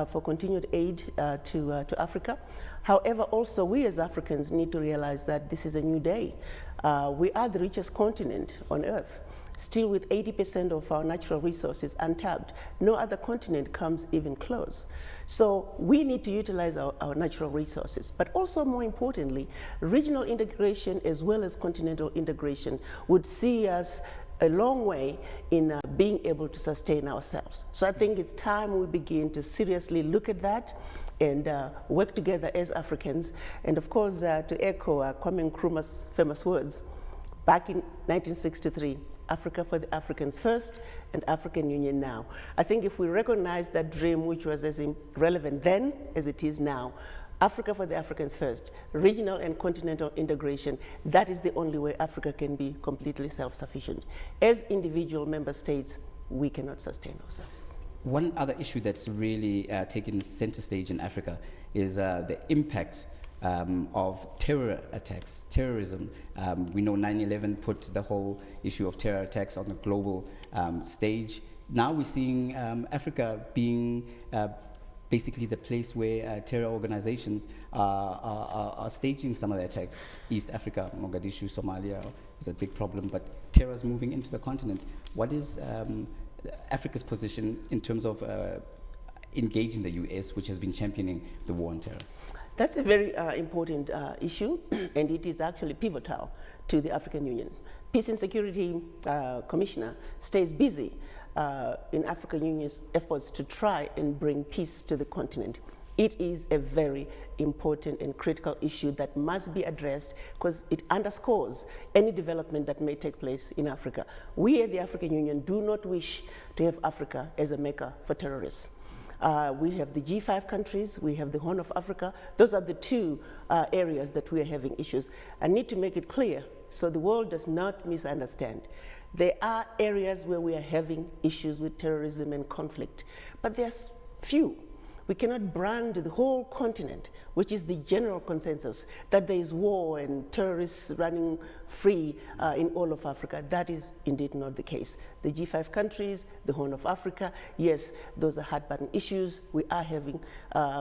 for continued aid to Africa. However, also we as Africans need to realize that this is a new day. We are the richest continent on earth, still with 80% of our natural resources untapped. No other continent comes even close. So we need to utilize our natural resources, but also more importantly, regional integration as well as continental integration would see us a long way in being able to sustain ourselves. So I think it's time we begin to seriously look at that and work together as Africans. And of course, to echo Kwame Nkrumah's famous words, back in 1963, Africa for the Africans first and African Union now. I think if we recognize that dream, which was as relevant then as it is now, Africa for the Africans first, regional and continental integration, that is the only way Africa can be completely self-sufficient. As individual member states, we cannot sustain ourselves. One other issue that's really taken center stage in Africa is the impact of terror attacks, terrorism. We know 9/11 put the whole issue of terror attacks on the global stage. Now we're seeing Africa being basically the place where terror organizations are staging some of their attacks. East Africa, Mogadishu, Somalia is a big problem, but terror is moving into the continent. What is Africa's position in terms of engaging the US, which has been championing the war on terror? That's a very important issue, and it is actually pivotal to the African Union. Peace and Security Commissioner stays busy in African Union's efforts to try and bring peace to the continent. It is a very important and critical issue that must be addressed because it underscores any development that may take place in Africa. We at the African Union do not wish to have Africa as a mecca for terrorists. We have the G5 countries, we have the Horn of Africa. Those are the two areas that we are having issues. I need to make it clear so the world does not misunderstand. There are areas where we are having issues with terrorism and conflict, but there's few. We cannot brand the whole continent, which is the general consensus, that there is war and terrorists running free in all of Africa. That is indeed not the case. The G5 countries, the Horn of Africa, yes, those are hot-button issues. We are having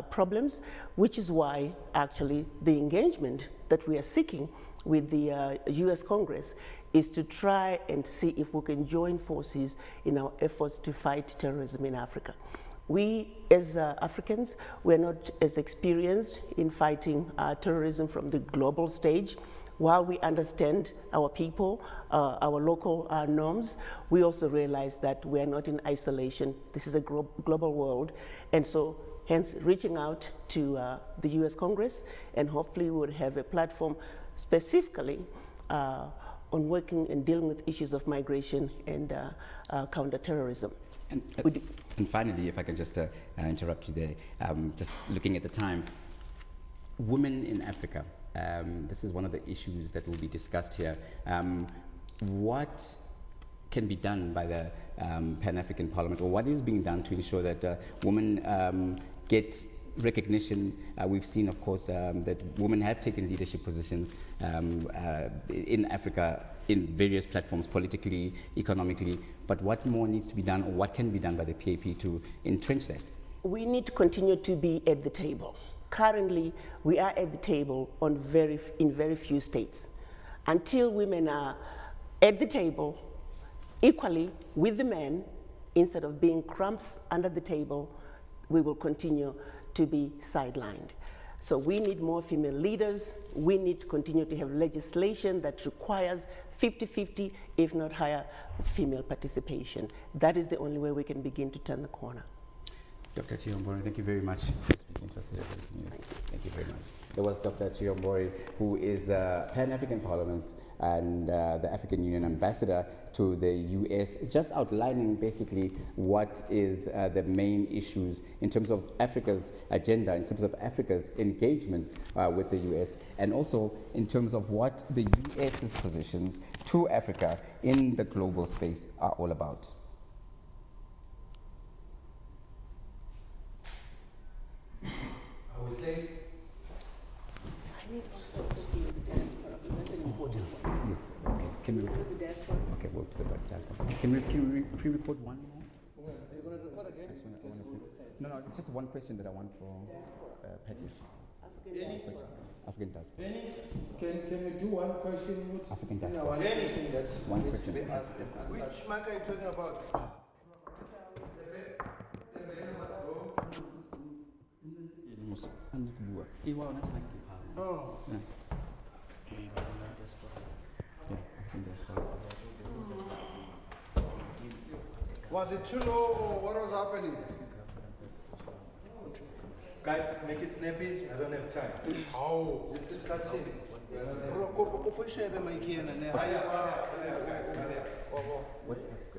problems, which is why actually the engagement that we are seeking with the US Congress is to try and see if we can join forces in our efforts to fight terrorism in Africa. We, as Africans, we're not as experienced in fighting terrorism from the global stage. While we understand our people, our local norms, we also realize that we're not in isolation. This is a global world. And so, hence, reaching out to the US Congress, and hopefully we would have a platform specifically on working and dealing with issues of migration and counterterrorism. And finally, if I can just interrupt you there, just looking at the time, women in Africa, this is one of the issues that will be discussed here. What can be done by the Pan-African Parliament, or what is being done to ensure that women get recognition? We've seen, of course, that women have taken leadership positions in Africa in various platforms, politically, economically, but what more needs to be done, or what can be done by the PAP to entrench this? We need to continue to be at the table. Currently, we are at the table in very few states. Until women are at the table equally with the men, instead of being crumbs under the table, we will continue to be sidelined. So we need more female leaders. We need to continue to have legislation that requires 50-50, if not higher, female participation. That is the only way we can begin to turn the corner. Dr. Chiyombori, thank you very much for speaking to us at SABC News. Thank you very much. There was Dr. Chiyombori, who is Pan-African Parliament's and the African Union ambassador to the US, just outlining basically what is the main issues in terms of Africa's agenda, in terms of Africa's engagement with the US, and also in terms of what the US's positions to Africa in the global space are all about. Are we safe? I need also to see the diaspora, because that's an important one. Yes. Can we record the diaspora? Okay, we'll to the diaspora. Can we pre-record one more? Are you going to record again? No, it's just one question that I want for package. African diaspora. Can you do one question? African diaspora. One question. Which mark are you talking about? Oh. Yeah. Was it too low or what was happening? Guys, make it snappy. I don't have time. Oh. Let's discuss it.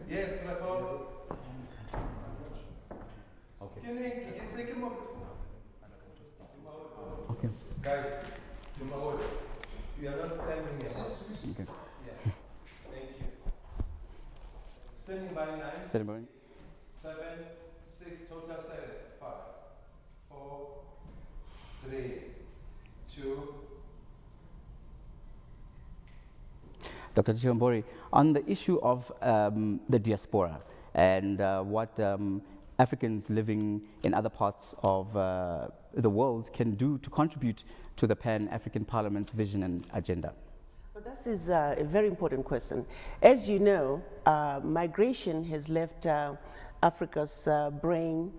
Yes, okay. Can you take him up? Okay. Guys, you are not timing yet. Okay. Yeah. Thank you. Standing by 9. Standing by. 7, 6, total silence. 5, 4, 3, 2. Dr. Chiyombori, on the issue of the diaspora and what Africans living in other parts of the world can do to contribute to the Pan-African Parliament's vision and agenda? Well, this is a very important question. As you know, migration has left Africa's brain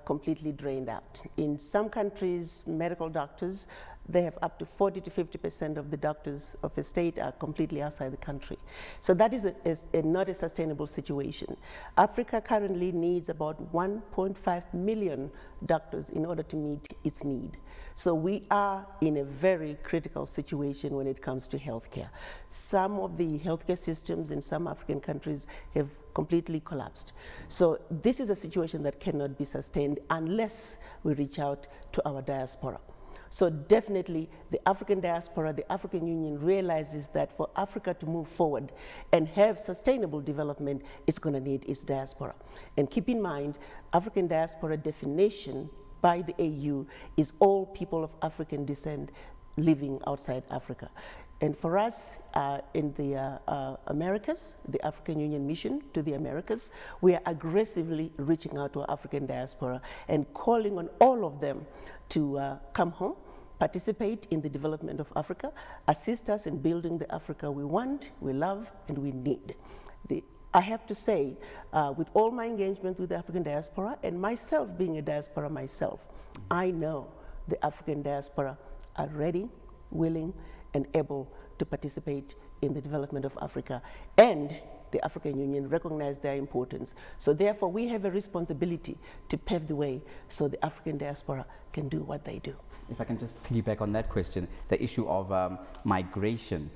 completely drained out. In some countries, medical doctors they have up to 40 to 50% of the doctors of a state are completely outside the country. So that is not a sustainable situation. Africa currently needs about 1.5 million doctors in order to meet its need. So we are in a very critical situation when it comes to healthcare. Some of the healthcare systems in some African countries have completely collapsed. So this is a situation that cannot be sustained unless we reach out to our diaspora. So definitely the African diaspora, the African Union realizes that for Africa to move forward and have sustainable development, it's going to need its diaspora. And keep in mind, African diaspora definition by the AU is all people of African descent living outside Africa. And for us in the Americas, the African Union mission to the Americas, we are aggressively reaching out to our African diaspora and calling on all of them to come home, participate in the development of Africa, assist us in building the Africa we want, we love, and we need. I have to say, with all my engagement with the African diaspora, and myself being a diaspora myself, I know the African diaspora are ready, willing, and able to participate in the development of Africa, and the African Union recognize their importance. So therefore, we have a responsibility to pave the way so the African diaspora can do what they do. If I can just piggyback on that question, the issue of migration.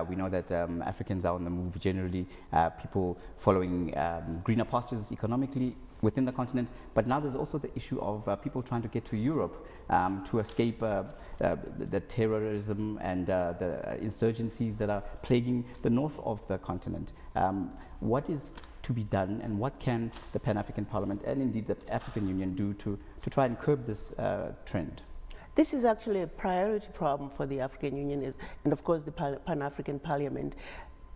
We know that Africans are on the move generally, people following greener pastures economically within the continent, but now there's also the issue of people trying to get to Europe to escape the terrorism and the insurgencies that are plaguing the north of the continent. What is to be done, and what can the Pan-African Parliament and indeed the African Union do to try and curb this trend? This is actually a priority problem for the African Union and of course the Pan-African Parliament.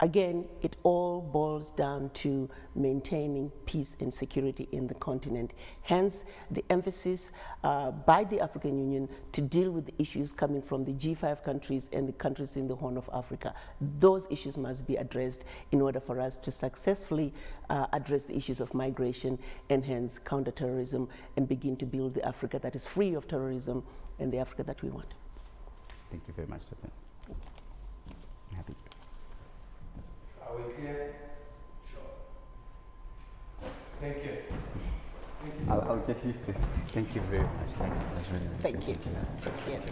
Again, it all boils down to maintaining peace and security in the continent. Hence, the emphasis by the African Union to deal with the issues coming from the G5 countries and the countries in the Horn of Africa. Those issues must be addressed in order for us to successfully address the issues of migration and hence counterterrorism and begin to build the Africa that is free of terrorism and the Africa that we want. Thank you very much, Stephen. I'm happy. Are we clear? Sure. Thank you. Thank you. I'll get used to it. Thank you very much. Thank you. That's really, really Thank you. Yes.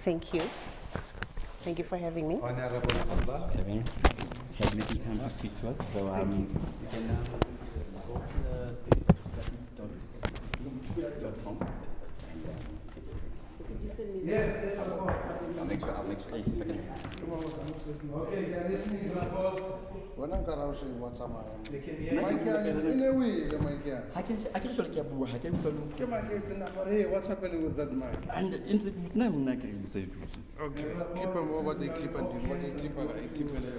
Thank you. Thank you for having me. Honorable Member. Having making time to speak to us. So you can go to .com. Yes, of course. I'll make sure. Yes, if I can. Okay, they're listening to us. When I'm carrying what's on They can my hear you. in a way, the mic. I can actually get I can Hey, what's happening with that mic? and inside no I can say Okay, clip them over the clip and do what they clip and clip it.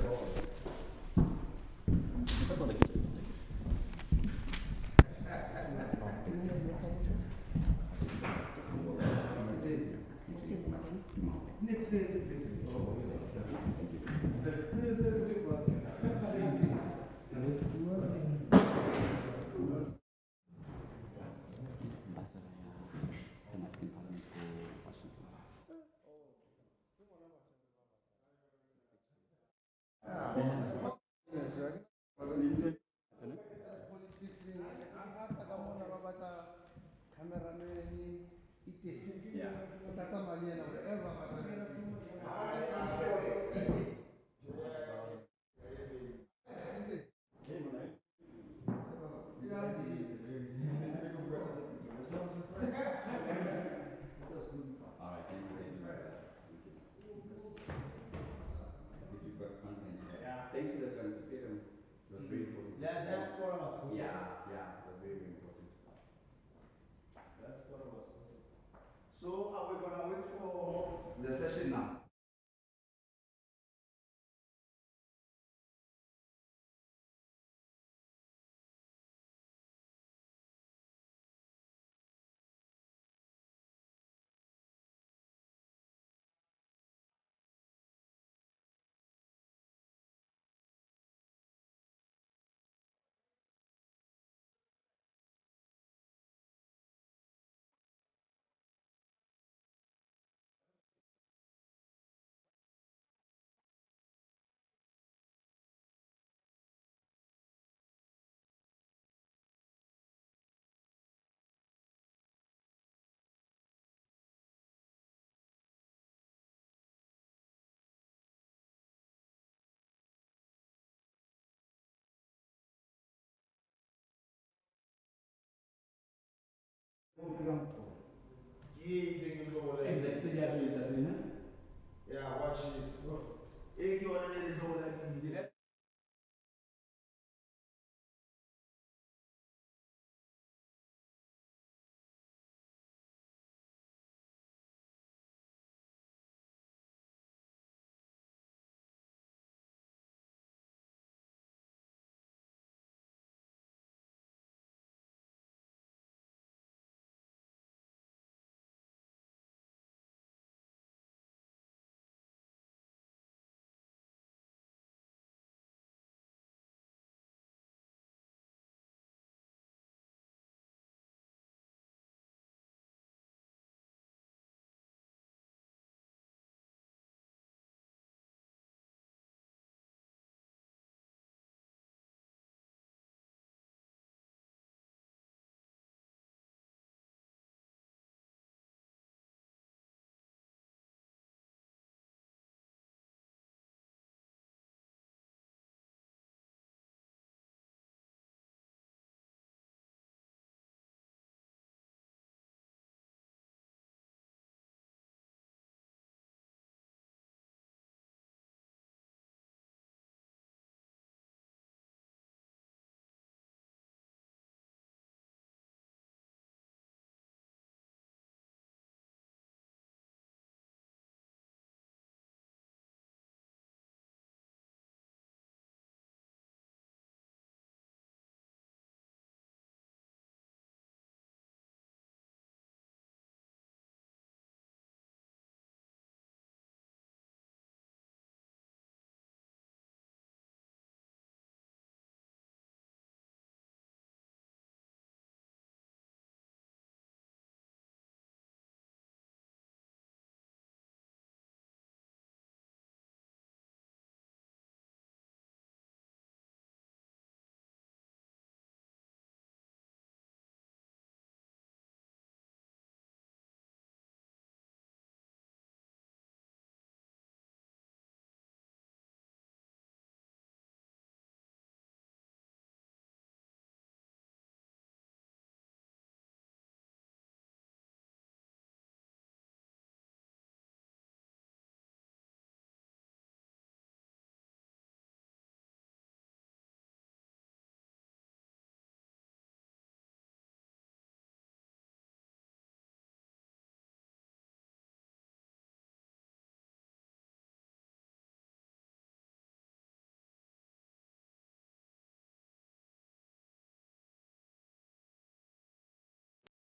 Thanks for that, it was very important. Yeah, that's for us. Yeah, it was very, very important. That's for us. So are we gonna wait for the session now? Yeah, watch this.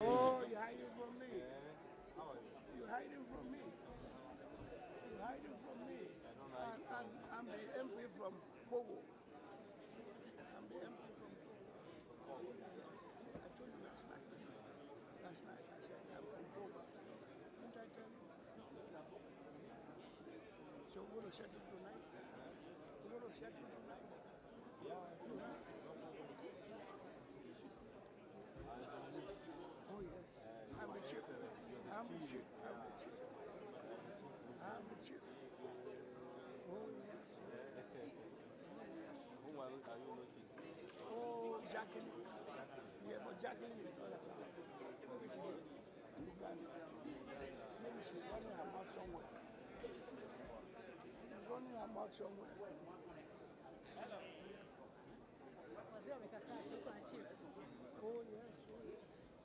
Oh, you're hiding from me. You're hiding from me. You're hiding from me. And I'm the MP from Pogo. I'm the MP from Pogo. I told you last night. Last night I said I'm from Pogo. Didn't I tell you? So we're going to settle tonight? We're going to settle tonight? Oh yes, I'm the chief. I'm the chief. I'm the chief. I'm the chief. Oh yes. Whom are you looking? Oh, Jacqueline. Yeah, but Jacqueline is not around. Maybe she's running her mouth somewhere. She's running her mouth somewhere. Oh yes.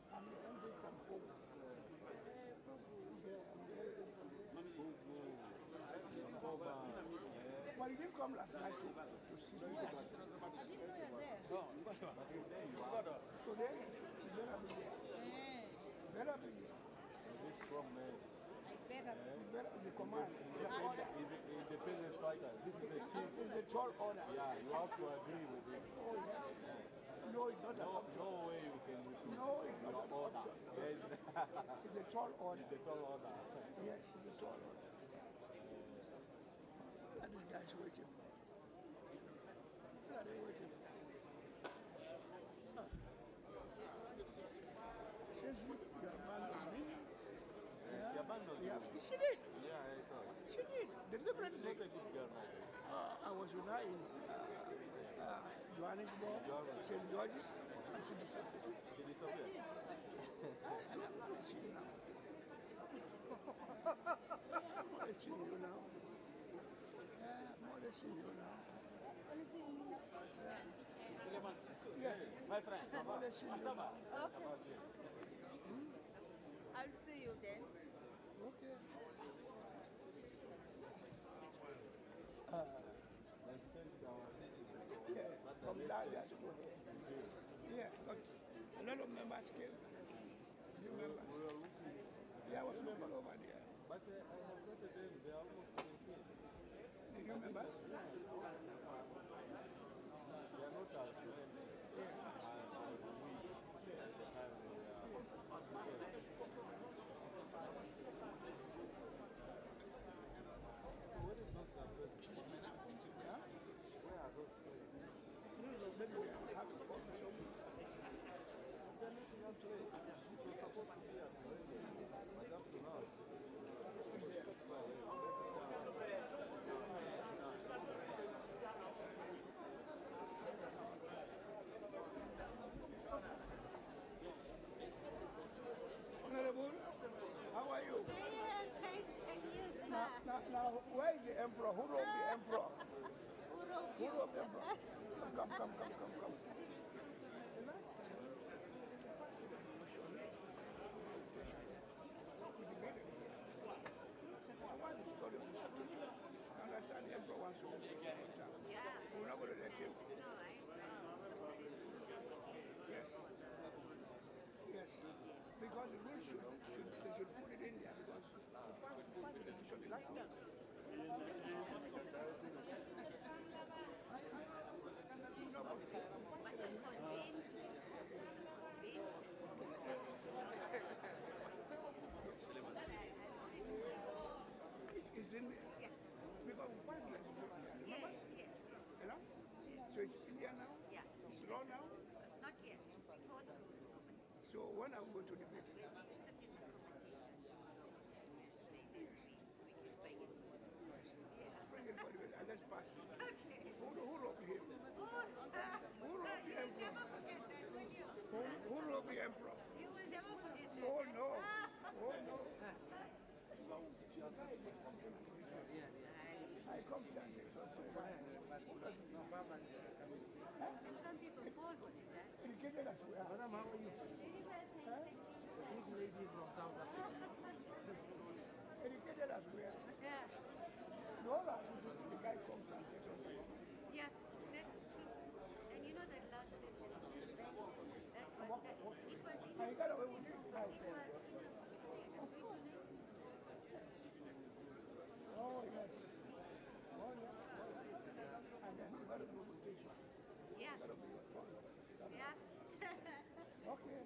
I'm the MP from Pogo. Well, you didn't come last night to see me. I didn't know you're there. Today, you better be there. Better be there. I better. You better be the command. Independent fighter. This is a chief. It's a tall order. Yeah, you have to agree with it. Oh, yes. No, it's not an option. No way you can refuse. No, it's not an option. It's a tall order. It's a tall order. Yes, it's a tall order. And this guy's waiting. What are they waiting for? Since you abandoned me. She abandoned you. She did. Yeah, I saw it. She did, deliberately. Not a good girl, man. I was with her in Johannesburg, St. George's, and City Fair. More or less in you now. Yeah, more or less in you now. Yeah, my friend. More or less in you now. Okay. I'll see you then. Okay. Yeah, from Lagos to here. Yeah, but a lot of members came. You remember? Yeah, I was looking over there. But I have noted them, they are almost 17. Do you remember? They are not as many as we at the time Where is those places? Where are those places? Maybe we have to call some. They're making up place. This was supposed to be at the radio, but up to now. Honorable, how are you? Thank you, sir. Now, where is the emperor? Who wrote the emperor? Who wrote the emperor? Come. What's the story of this? I understand the emperor wants to go. Yeah. We're not going to let him. No, Yes. Yes. Because the rules they should put it in there because the party should be like that. It's in there. Yeah. Because the party is remember? Yes. You know? So it's in there now? Yeah. It's law now? Not yet. Before the So when I'm going to debate it? Bring it for debate and let's pass it. Who wrote him? Who wrote the emperor? Who wrote the emperor? You will never forget that. Oh no. Oh no. I come here and take some who doesn't know? Some people call what is that? Educated as we are. Madam, how are you? This lady from South Africa. Educated as we are. Yeah. No, the guy comes and takes some. Yeah, that's true. And you know that last session, it was in I got away with it. Oh, yes. Oh, yes. And then you got to do rotation. Yeah. Yeah. Okay.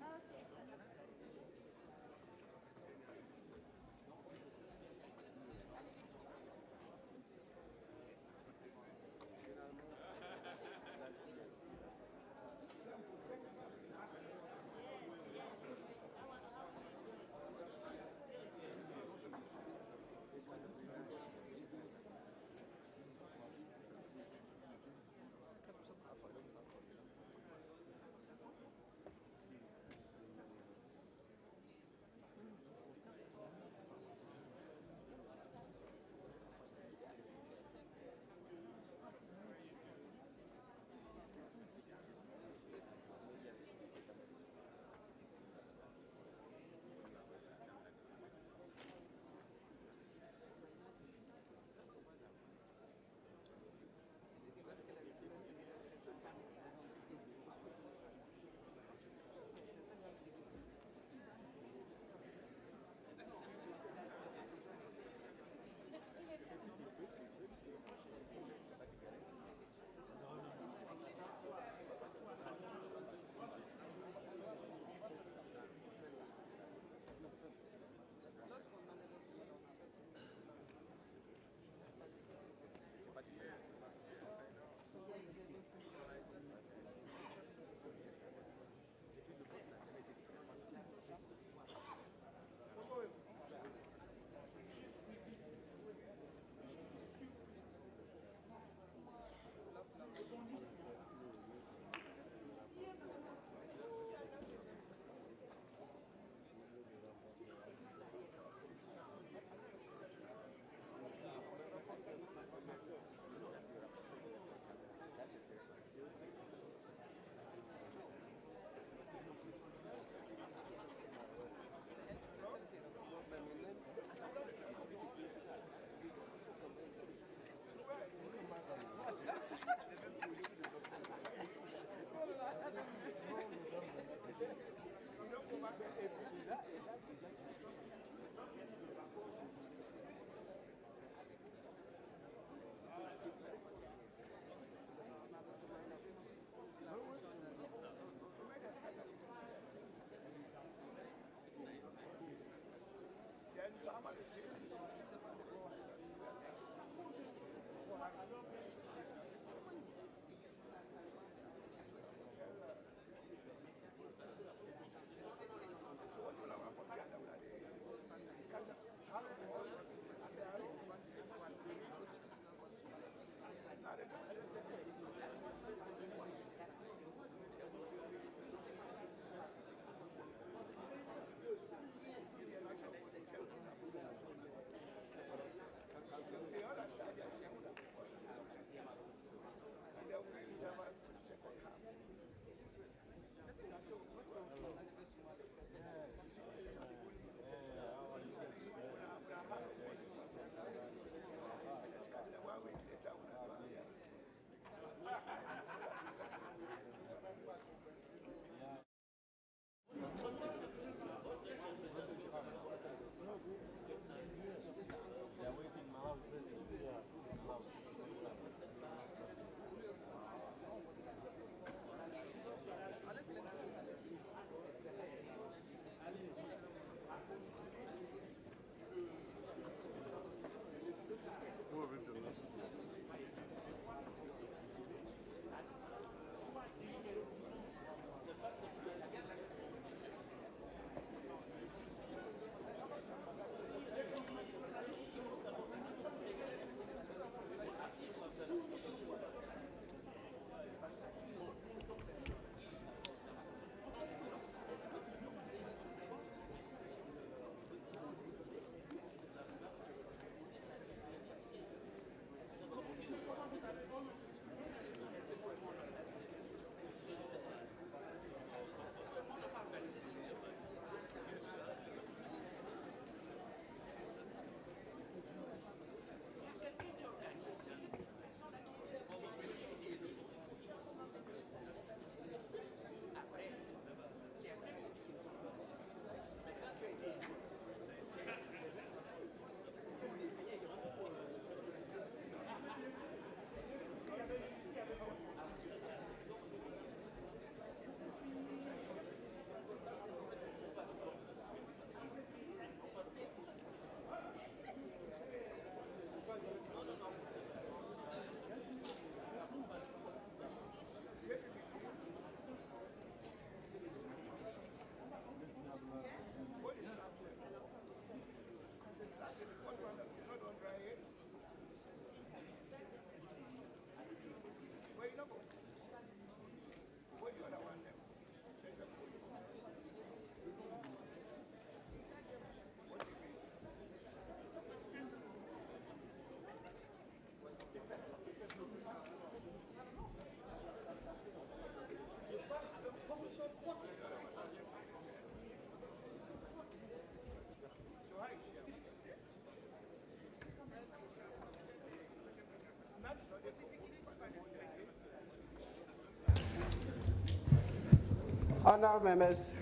Honourable members,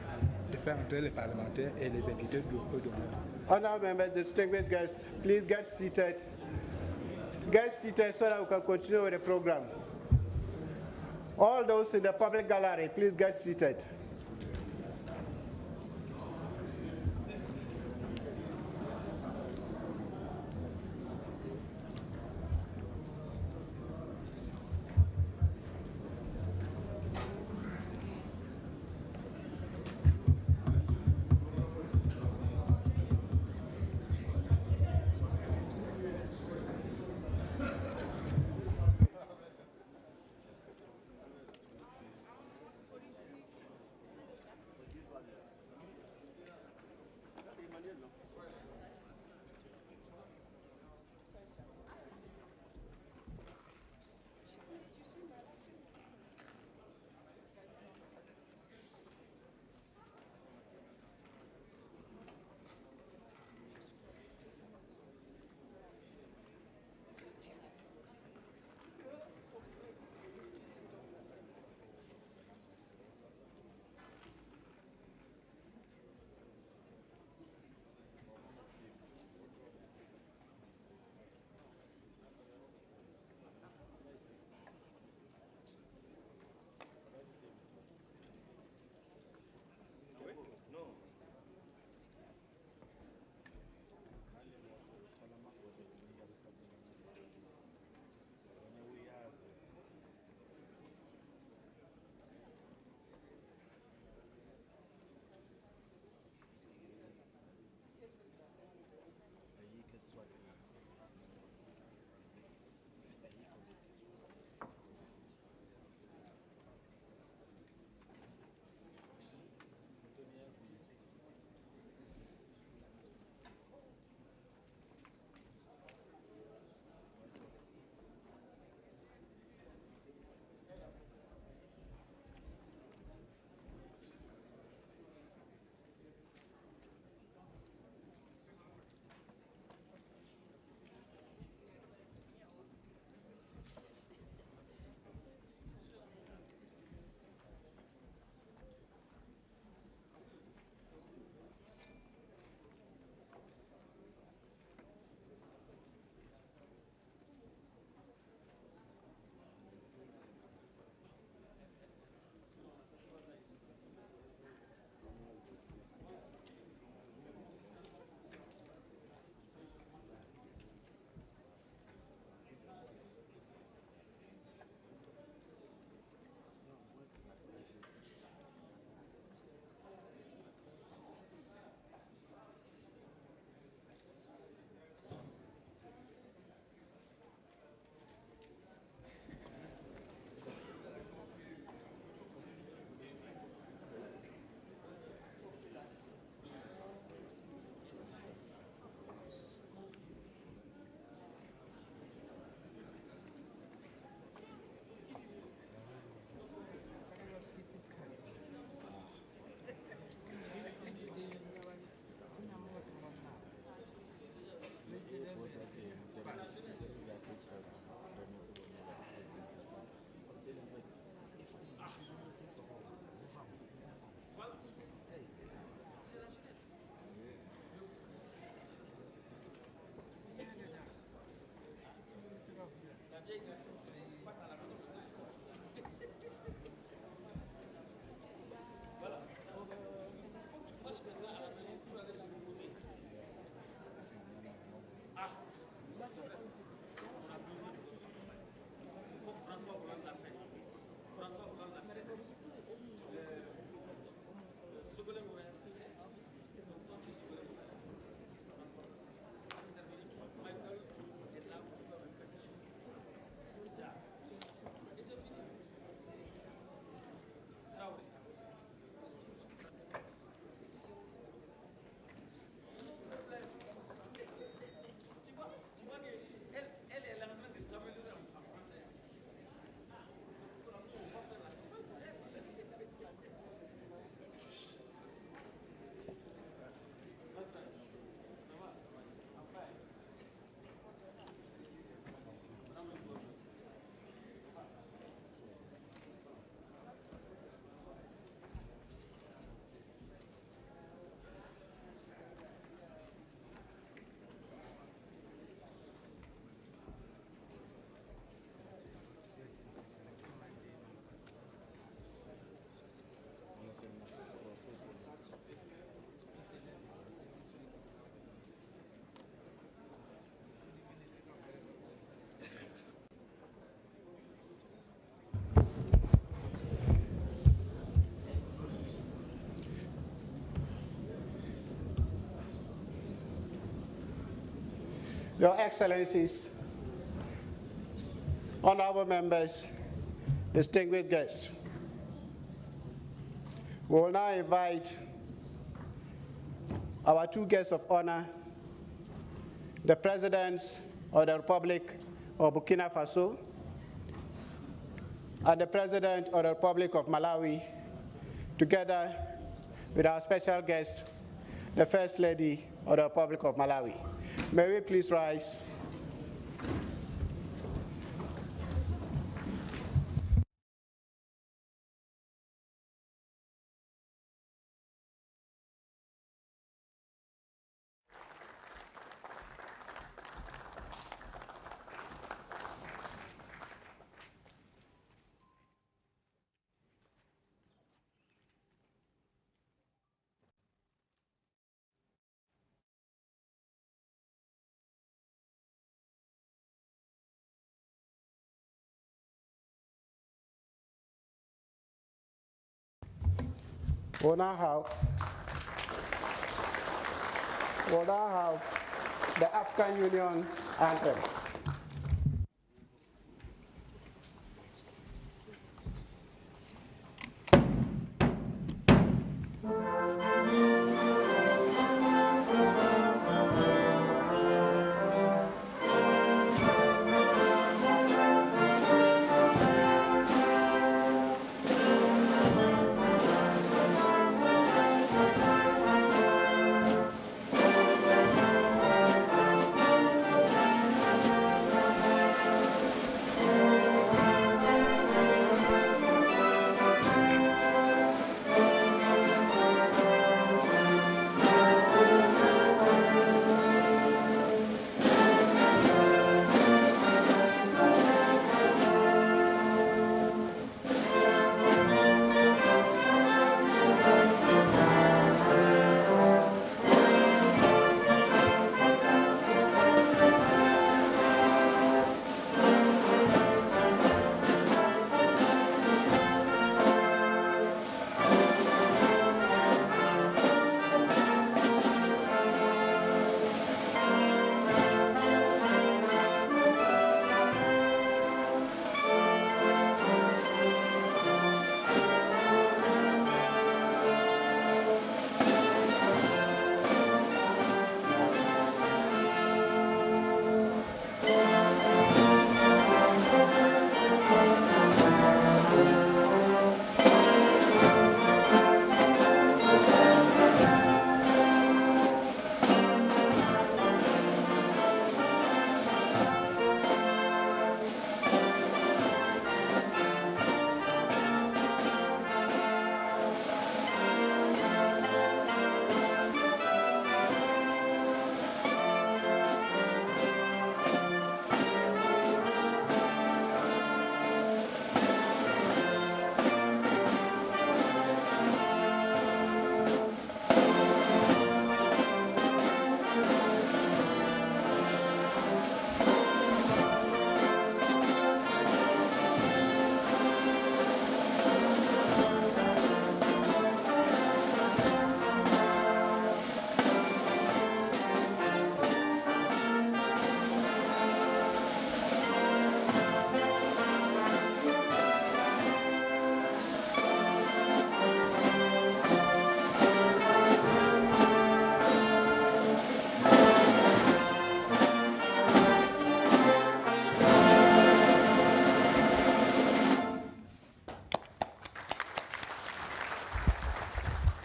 de faire entrer les parlementaires et les invités d'honneur. honourable members, distinguished guests, please get seated. Get seated so that we can continue with the program. All those in the public gallery, please get seated. Your Excellencies, honorable members, distinguished guests, we will now invite our two guests of honor, the Presidents of the Republic of Burkina Faso and the President of the Republic of Malawi, together with our special guest, the First Lady of the Republic of Malawi. May we please rise. We'll now have the African Union anthem.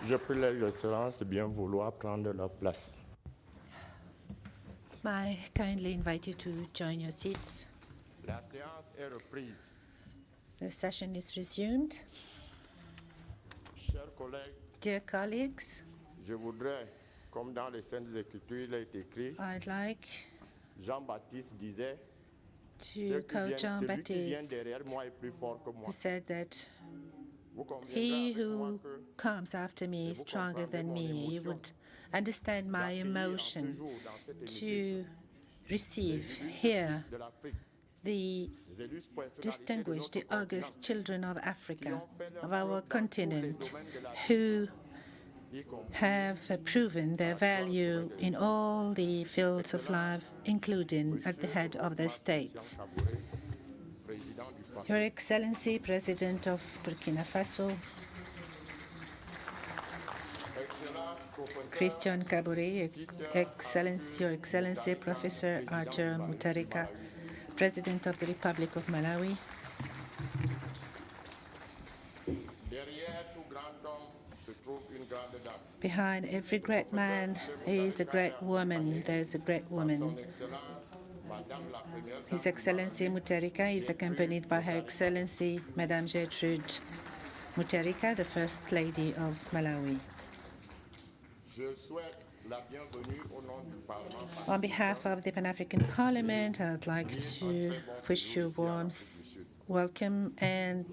Je prie les excellences de bien vouloir prendre leur place. I kindly invite you to join your seats. La séance est reprise. The session is resumed. Chers collègues, Dear colleagues, je voudrais, comme dans les Saintes Écritures, il est écrit, I'd like Jean-Baptiste disait, to quote John celui qui vient Baptiste, derrière moi est plus fort que moi. who said that Vous conviendrez he avec moi who que comes after me is stronger than me. He would understand my emotion to receive here the distinguished, the august children of Africa, of our continent, who have proven their value in all the fields of life, including at the head of their states. Your Excellency, President of Burkina Faso, Christian Kabore, Your Excellency, Professor Arthur Mutharika, President of the Republic of Malawi, behind every great man is a great woman. There is a great woman. His Excellency Mutharika is accompanied by Her Excellency Madame Gertrude Mutharika, the First Lady of Malawi. On behalf of the Pan-African Parliament, I'd like to wish you a warm welcome and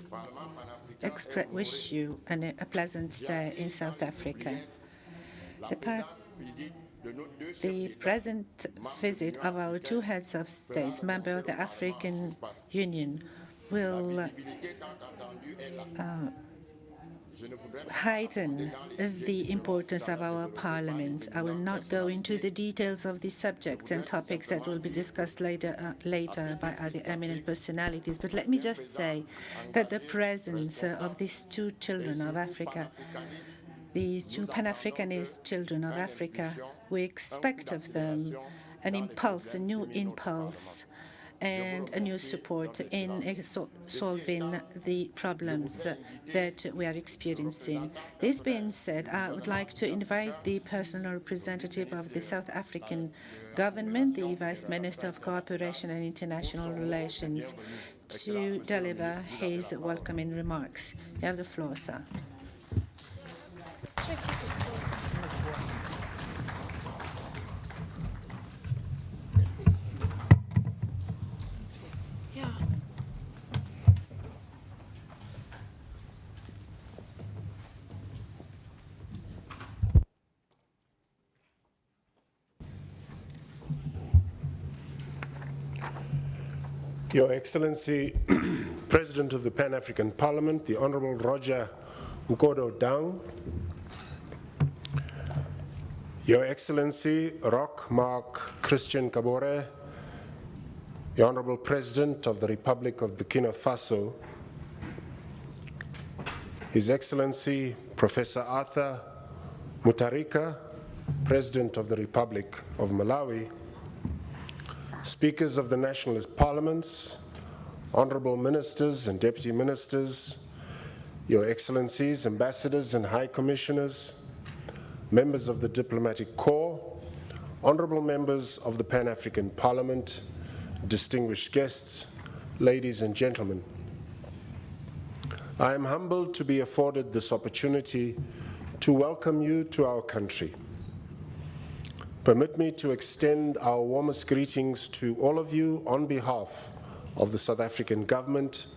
wish you a pleasant stay in South Africa. The present visit of our two heads of states, members of the African Union, will heighten the importance of our parliament. I will not go into the details of the subject and topics that will be discussed later by other eminent personalities, but let me just say that the presence of these two children of Africa, these two Pan-Africanist children of Africa, we expect of them an impulse, a new impulse, and a new support in solving the problems that we are experiencing. This being said, I would like to invite the personal representative of the South African government, the Vice Minister of Cooperation and International Relations, to deliver his welcoming remarks. You have the floor, sir. Your Excellency, President of the Pan-African Parliament, the Honorable Roger Nkodo-Dang, Your Excellency, Roch Marc Christian Kabore, the Honorable President of the Republic of Burkina Faso, His Excellency, Professor Arthur Mutharika, President of the Republic of Malawi, Speakers of the Nationalist Parliaments, Honorable Ministers and Deputy Ministers, Your Excellencies, Ambassadors and High Commissioners, Members of the Diplomatic Corps, Honorable Members of the Pan-African Parliament, distinguished guests, ladies and gentlemen. I am humbled to be afforded this opportunity to welcome you to our country. Permit me to extend our warmest greetings to all of you on behalf of the South African government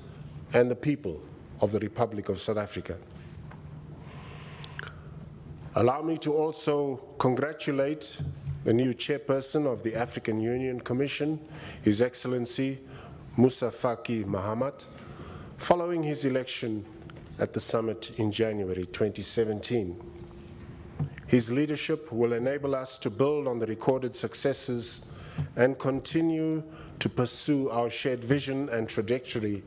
and the people of the Republic of South Africa. Allow me to also congratulate the new chairperson of the African Union Commission, His Excellency Moussa Faki Mahamat, following his election at the summit in January 2017. His leadership will enable us to build on the recorded successes and continue to pursue our shared vision and trajectory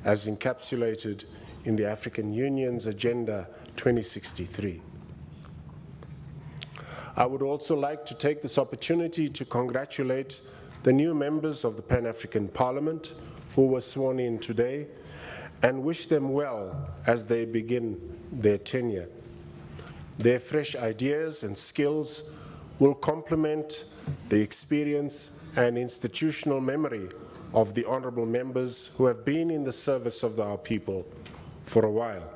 as encapsulated in the African Union's Agenda 2063. I would also like to take this opportunity to congratulate the new members of the Pan-African Parliament who were sworn in today and wish them well as they begin their tenure. Their fresh ideas and skills will complement the experience and institutional memory of the honorable members who have been in the service of our people for a while.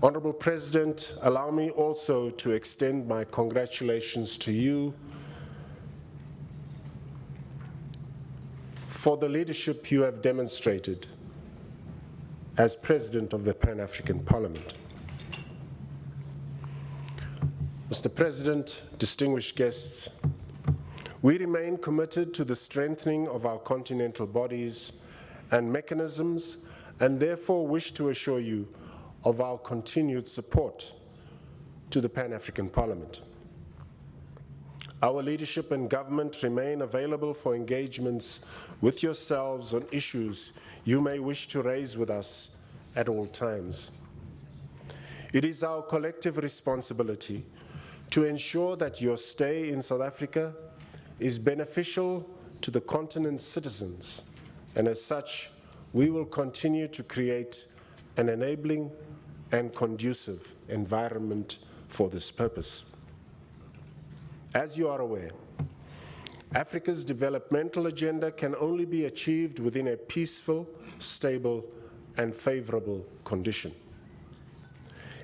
Honorable President, allow me also to extend my congratulations to you for the leadership you have demonstrated as President of the Pan-African Parliament. Mr. President, distinguished guests, we remain committed to the strengthening of our continental bodies and mechanisms, and therefore wish to assure you of our continued support to the Pan-African Parliament. Our leadership and government remain available for engagements with yourselves on issues you may wish to raise with us at all times. It is our collective responsibility to ensure that your stay in South Africa is beneficial to the continent's citizens, and as such, we will continue to create an enabling and conducive environment for this purpose. As you are aware, Africa's developmental agenda can only be achieved within a peaceful, stable, and favorable condition.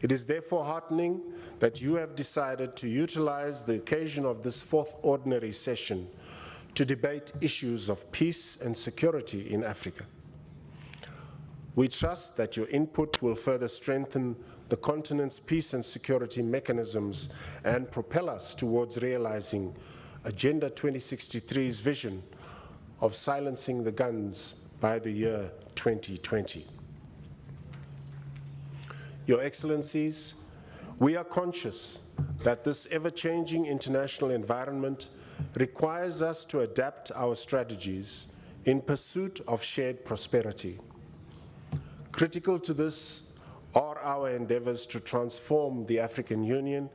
It is therefore heartening that you have decided to utilize the occasion of this fourth ordinary session to debate issues of peace and security in Africa. We trust that your input will further strengthen the continent's peace and security mechanisms and propel us towards realizing Agenda 2063's vision of silencing the guns by the year 2020. Your Excellencies, we are conscious that this ever-changing international environment requires us to adapt our strategies in pursuit of shared prosperity. Critical to this are our endeavors to transform the African Union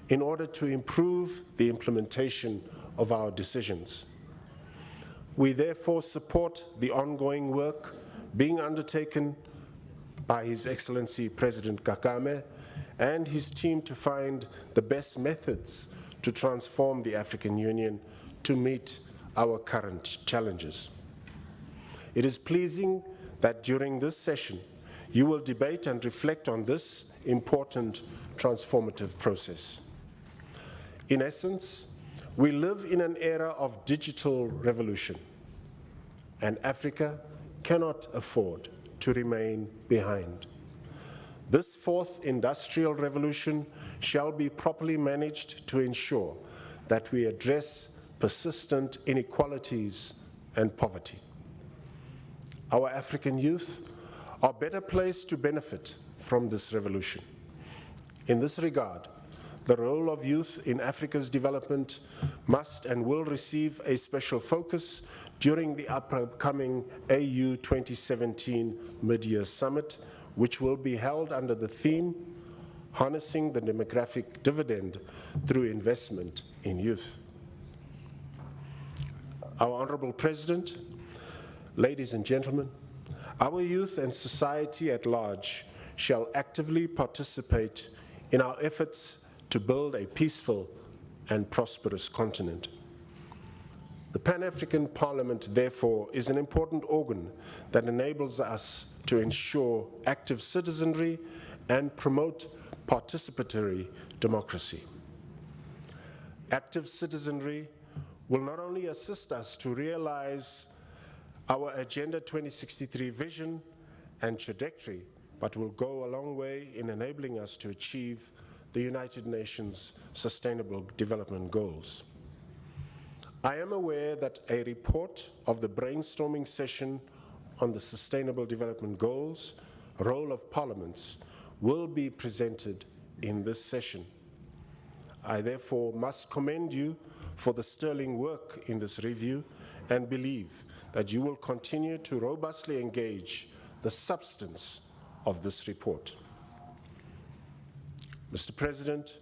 in order to improve the implementation of our decisions. We therefore support the ongoing work being undertaken by His Excellency President Kagame and his team to find the best methods to transform the African Union to meet our current challenges. It is pleasing that during this session, you will debate and reflect on this important transformative process. In essence, we live in an era of digital revolution, and Africa cannot afford to remain behind. This fourth industrial revolution shall be properly managed to ensure that we address persistent inequalities and poverty. Our African youth are better placed to benefit from this revolution. In this regard, the role of youth in Africa's development must and will receive a special focus during the upcoming AU 2017 Mid-Year Summit, which will be held under the theme, Harnessing the Demographic Dividend Through Investment in Youth. Our Honorable President, ladies and gentlemen, our youth and society at large shall actively participate in our efforts to build a peaceful and prosperous continent. The Pan-African Parliament, therefore, is an important organ that enables us to ensure active citizenry and promote participatory democracy. Active citizenry will not only assist us to realize our Agenda 2063 vision and trajectory, but will go a long way in enabling us to achieve the United Nations Sustainable Development Goals. I am aware that a report of the brainstorming session on the Sustainable Development Goals, role of parliaments, will be presented in this session. I therefore must commend you for the sterling work in this review and believe that you will continue to robustly engage the substance of this report. Mr. President,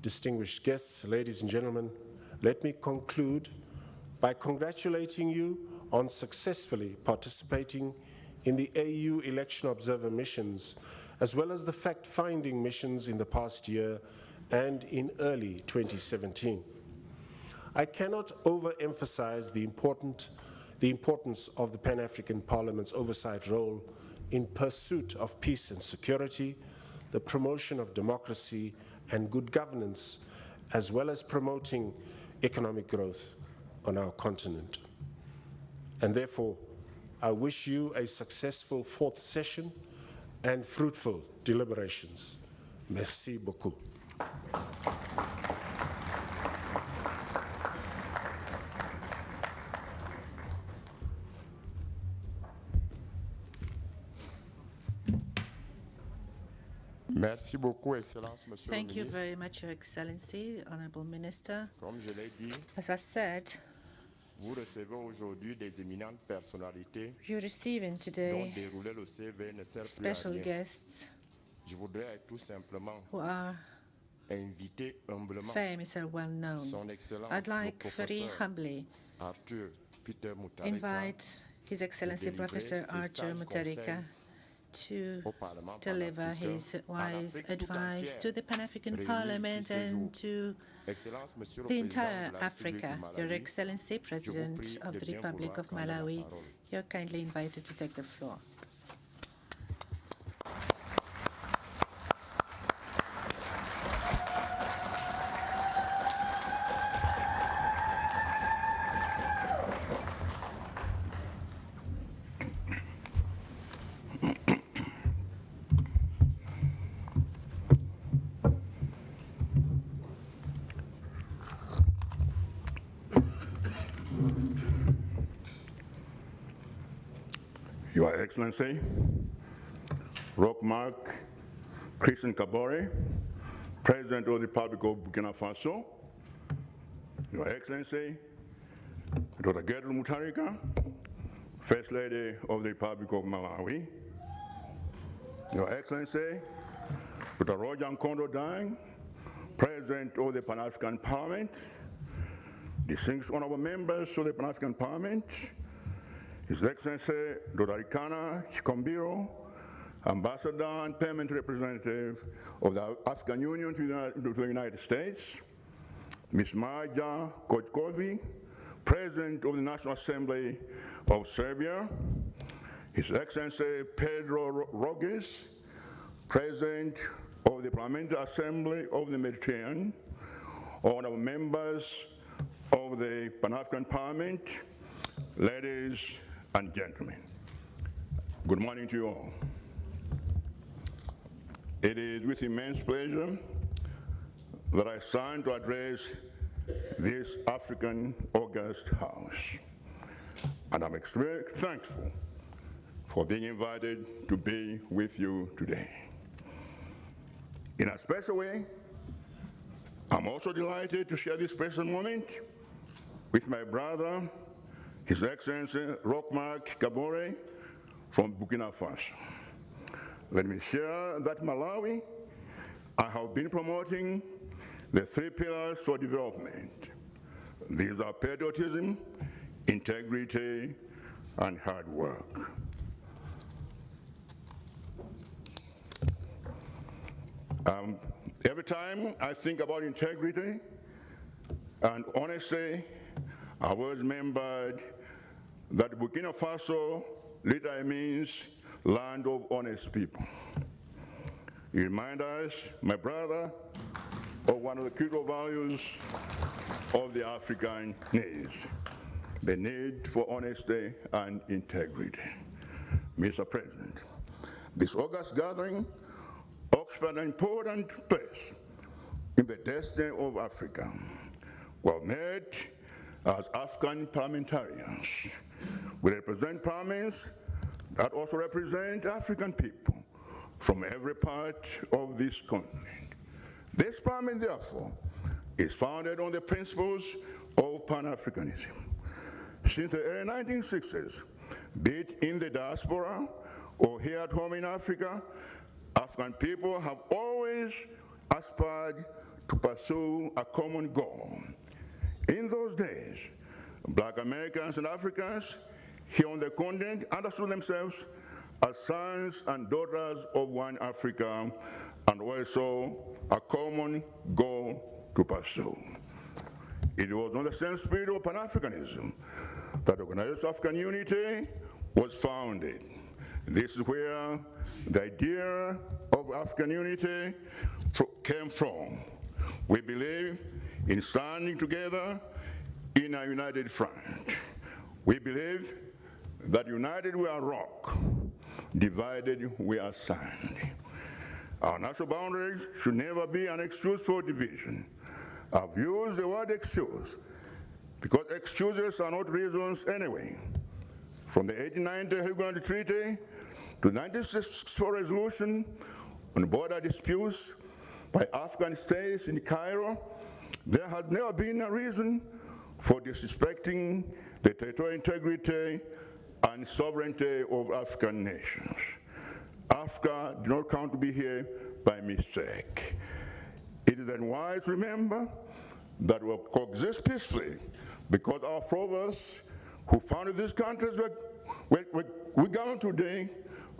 distinguished guests, ladies and gentlemen, let me conclude by congratulating you on successfully participating in the AU election observer missions, as well as the fact-finding missions in the past year and in early 2017. I cannot overemphasize the importance of the Pan-African Parliament's oversight role in pursuit of peace and security, the promotion of democracy and good governance, as well as promoting economic growth on our continent. And therefore, I wish you a successful fourth session and fruitful deliberations. Merci beaucoup. Merci beaucoup, Excellence, Monsieur Thank le you Ministre. very much, Your Excellency, Honorable Minister. Comme je l'ai dit, As I said, vous recevez aujourd'hui des éminentes personnalités you're receiving dont today dérouler le CV ne sert plus à special rien. guests Je voudrais tout simplement who are inviter humblement famous and well known. Son Excellence I'd le like very professeur humbly Arthur Peter Mutharika invite His Excellency délivrer Professor ses Arthur sages Mutarika conseils to au Parlement deliver panafricain, his à wise l'Afrique tout advice entière, to the Pan-African réunie Parliament ici ce jour. and to Excellence, Monsieur le the Président entire de la République Africa. du Your Malawi, Excellency, je vous President prie of de the bien Republic vouloir of prendre la Malawi, parole. you're kindly invited to take the floor. Your Excellency, Rockmark, Christian Kabore, President of the Republic of Burkina Faso, Your Excellency, Dr. Gertrude Mutharika, First Lady of the Republic of Malawi, Your Excellency, Dr. Roger Nkondo Dang, President of the Pan-African Parliament, distinguished honorable members of the Pan-African Parliament, His Excellency Dr. Ikana Chikombiro, Ambassador and Permanent Representative of the African Union to the United States, Ms. Maja Kotkovi, President of the National Assembly of Serbia, His Excellency Pedro Roges, President of the Parliamentary Assembly of the Mediterranean, honorable members of the Pan-African Parliament, ladies and gentlemen, good morning to you all. It is with immense pleasure that I stand to address this African August House, and I'm extremely thankful for being invited to be with you today. In a special way, I'm also delighted to share this special moment with my brother, His Excellency Rochmark Kabore from Burkina Faso. Let me share that Malawi, I have been promoting the 3 pillars for development. These are patriotism, integrity, and hard work. Every time I think about integrity and honesty, I always remembered that Burkina Faso literally means land of honest people. It reminds us, my brother, of one of the critical values of the African needs, the need for honesty and integrity. Mr. President, this August gathering occupies an important place in the destiny of Africa. We're met as African parliamentarians. We represent parliaments that also represent African people from every part of this continent. This parliament, therefore, is founded on the principles of Pan-Africanism. Since the early 1960s, be it in the diaspora or here at home in Africa, African people have always aspired to pursue a common goal. In those days, Black Americans and Africans here on the continent understood themselves as sons and daughters of one Africa, and also a common goal to pursue. It was on the same spirit of Pan-Africanism that organized African unity was founded. This is where the idea of African unity came from. We believe in standing together in a united front. We believe that united we are rock, divided we are sand. Our national boundaries should never be an excuse for division. I've used the word excuse because excuses are not reasons anyway. From the 1890 High Treaty to the 1964 resolution on border disputes by African states in Cairo, there has never been a reason for disrespecting the territorial integrity and sovereignty of African nations. Africa did not come to be here by mistake. It is then wise to remember that we'll coexist peacefully because our fathers who founded these countries we gather today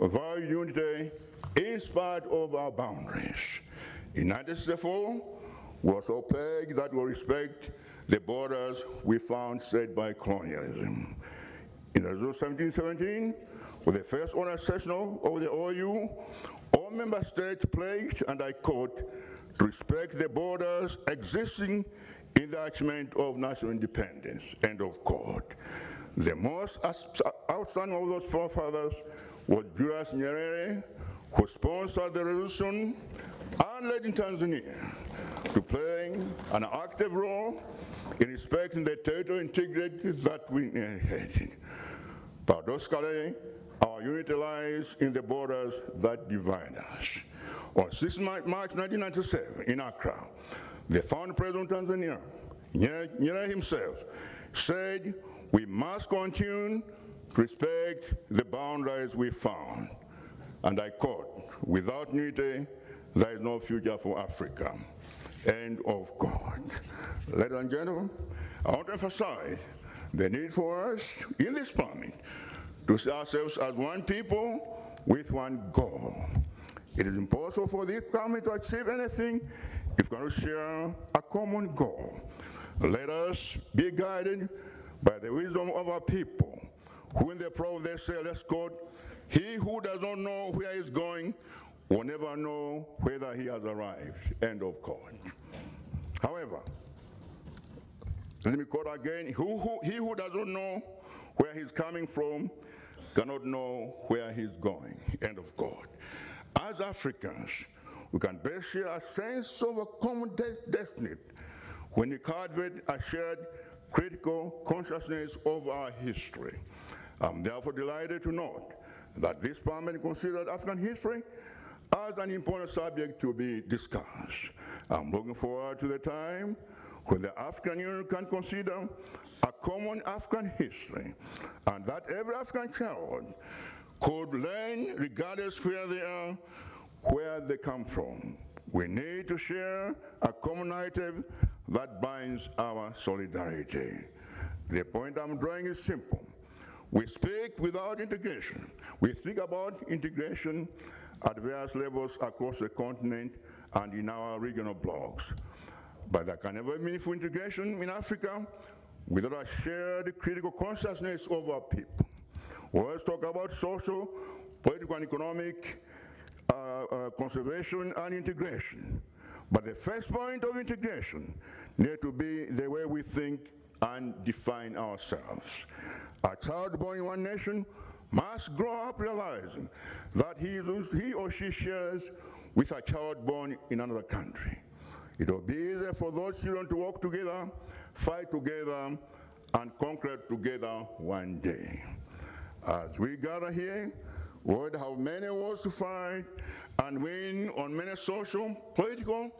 of our unity in spite of our boundaries. In 1964, we also pledged that we'll respect the borders we found set by colonialism. In Resolution 1717, with the first honor session of the OU, all member states pledged, and I quote, to respect the borders existing in the achievement of national independence, end of quote. The most outstanding of those forefathers was Julius Nyerere, who sponsored the resolution and led in Tanzania to play an active role in respecting the territorial integrity that we inherited. Paradoxically, our unity lies in the borders that divide us. On 6 March 1997 in Accra, the founder president of Tanzania, Nyerere himself, said we must continue to respect the boundaries we found. And I quote, without unity, there is no future for Africa. End of quote. Ladies and gentlemen, I want to emphasize the need for us in this parliament to see ourselves as one people with one goal. It is impossible for this parliament to achieve anything if we cannot share a common goal. Let us be guided by the wisdom of our people, who in their proverb they say, let's quote, he who does not know where he is going will never know whether he has arrived, end of quote. However, let me quote again, he who does not know where he's coming from cannot know where he's going, end of quote. As Africans, we can best share a sense of a common destiny when we cultivate a shared critical consciousness of our history. I'm therefore delighted to note that this parliament considered African history as an important subject to be discussed. I'm looking forward to the time when the African Union can consider a common African history, and that every African child could learn, regardless where they are, where they come from. We need to share a common narrative that binds our solidarity. The point I'm drawing is simple. We speak without integration. We speak about integration at various levels across the continent and in our regional blocks. But there can never be meaningful integration in Africa without a shared critical consciousness of our people. We always talk about social, political, and economic conservation and integration. But the first point of integration needs to be the way we think and define ourselves. A child born in one nation must grow up realizing that he or she shares with a child born in another country. It will be easier for those children to work together, fight together, and conquer together one day. As we gather here, we would have many wars to fight and win on many social, political,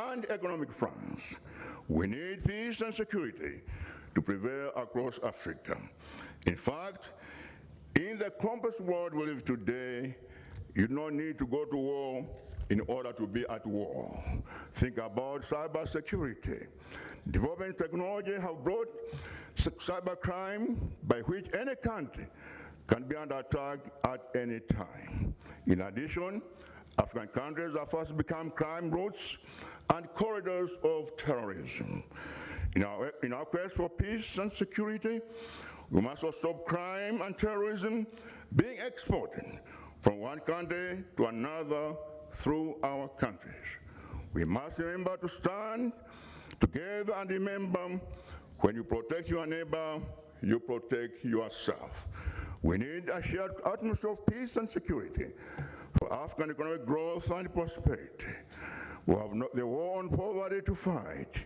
and economic fronts. We need peace and security to prevail across Africa. In fact, in the complex world we live today, you don't need to go to war in order to be at war. Think about cybersecurity. Development technology have brought cybercrime by which any country can be under attack at any time. In addition, African countries have fast become crime routes and corridors of terrorism. In our quest for peace and security, we must also stop crime and terrorism being exported from one country to another through our countries. We must remember to stand together and remember, when you protect your neighbor, you protect yourself. We need a shared atmosphere of peace and security for African economic growth and prosperity. We have the war on poverty to fight.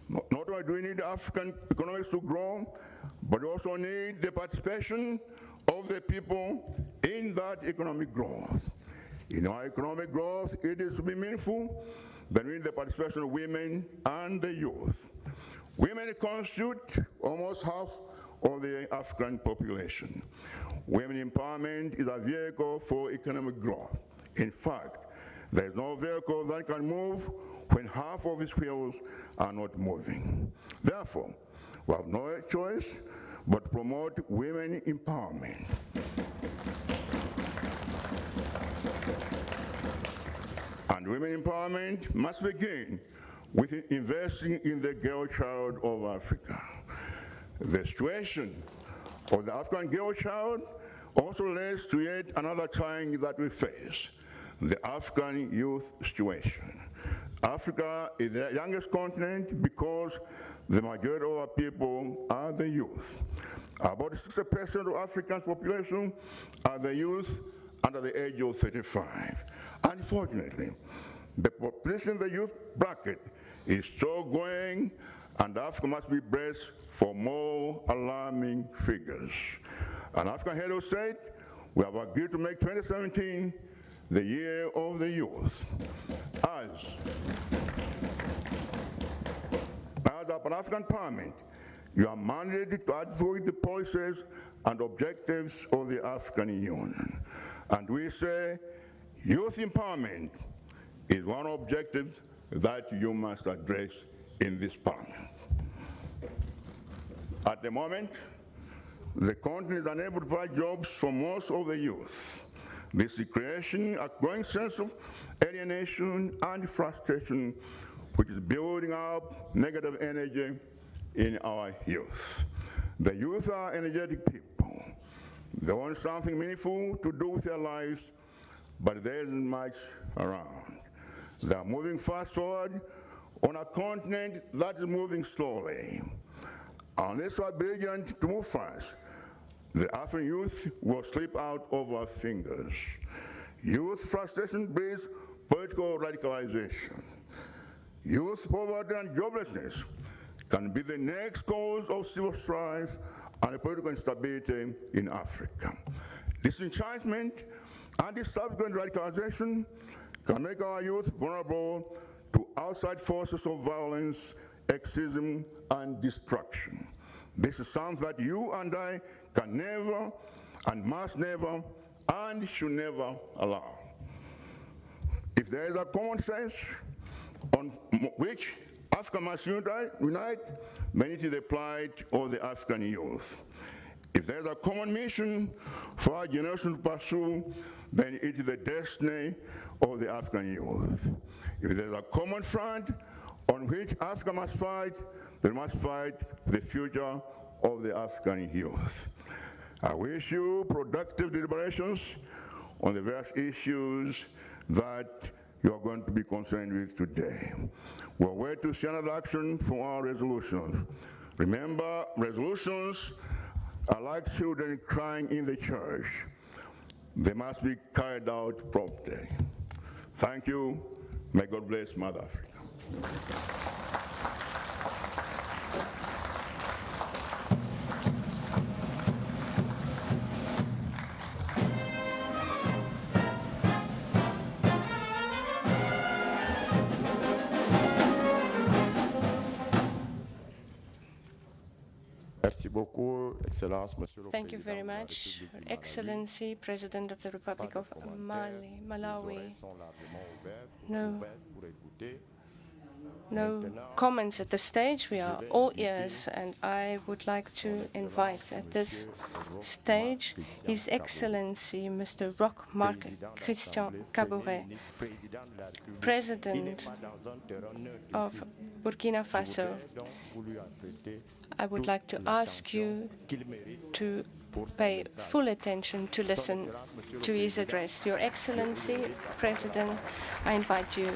Not only do we need African economics to grow, but we also need the participation of the people in that economic growth. In our economic growth, it is to be meaningful, then we need the participation of women and the youth. Women constitute almost half of the African population. Women empowerment is a vehicle for economic growth. In fact, there is no vehicle that can move when half of its wheels are not moving. Therefore, we have no choice but to promote women empowerment. And women empowerment must begin with investing in the girl child of Africa. The situation of the African girl child also leads to yet another challenge that we face, the African youth situation. Africa is the youngest continent because the majority of our people are the youth. About 60% of Africa's population are the youth under the age of 35. Unfortunately, the population in the youth bracket is still growing, and Africa must be braced for more alarming figures. An African head of state, we have agreed to make 2017 the Year of the Youth. As the Pan-African Parliament, you are mandated to advocate the policies and objectives of the African Union. And we say youth empowerment is one objective that you must address in this Parliament. At the moment, the continent is unable to provide jobs for most of the youth. This is creating a growing sense of alienation and frustration, which is building up negative energy in our youth. The youth are energetic people. They want something meaningful to do with their lives, but there isn't much around. They are moving fast forward on a continent that is moving slowly. Unless we are brilliant to move fast, the African youth will slip out of our fingers. Youth frustration breeds political radicalization. Youth poverty and joblessness can be the next cause of civil strife and political instability in Africa. Disenchantment and the subsequent radicalization can make our youth vulnerable to outside forces of violence, extremism, and destruction. This is something that you and I can never and must never and should never allow. If there is a common sense on which Africa must unite, then it is the plight of the African youth. If there is a common mission for our generation to pursue, then it is the destiny of the African youth. If there is a common front on which Africa must fight, then we must fight for the future of the African youth. I wish you productive deliberations on the various issues that you are going to be concerned with today. We'll wait to see another action from our resolutions. Remember, resolutions are like children crying in the church. They must be carried out promptly. Thank you. May God bless Mother Africa. Thank you very much, Your Excellency, President of the Republic of Malawi. No comments at this stage. We are all ears, and I would like to invite at this stage His Excellency Mr. Roch-Marc Christian Kabore, President of Burkina Faso. I would like to ask you to pay full attention to listen to his address. Your Excellency, President, I invite you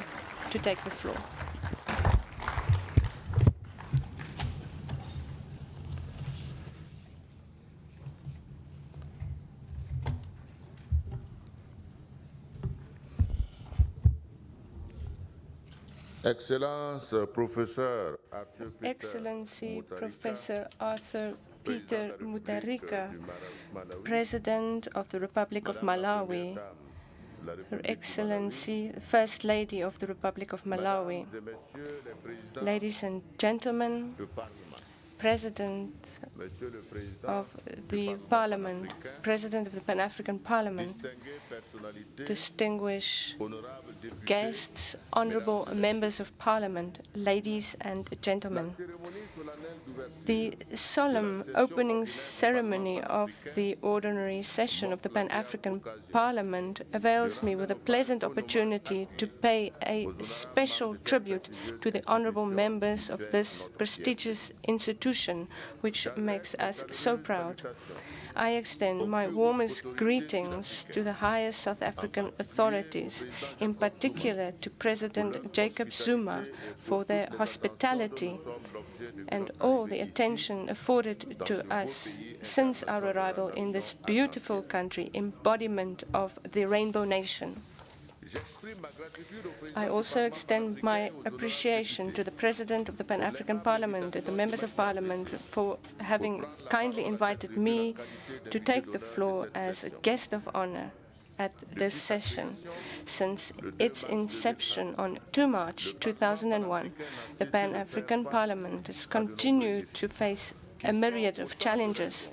to take the floor. Excellency Professor Arthur Peter Mutharika, President of the Republic of Malawi, Her Excellency, First Lady of the Republic of Malawi, ladies and gentlemen, President of the Parliament, President of the Pan-African Parliament, distinguished guests, honorable members of Parliament, ladies and gentlemen. The solemn opening ceremony of the ordinary session of the Pan-African Parliament avails me with a pleasant opportunity to pay a special tribute to the honorable members of this prestigious institution, which makes us so proud. I extend my warmest greetings to the highest South African authorities, in particular to President Jacob Zuma, for their hospitality and all the attention afforded to us since our arrival in this beautiful country, embodiment of the Rainbow Nation. I also extend my appreciation to the President of the Pan-African Parliament and the members of Parliament for having kindly invited me to take the floor as a guest of honor at this session. Since its inception on 2 March 2001, the Pan-African Parliament has continued to face a myriad of challenges,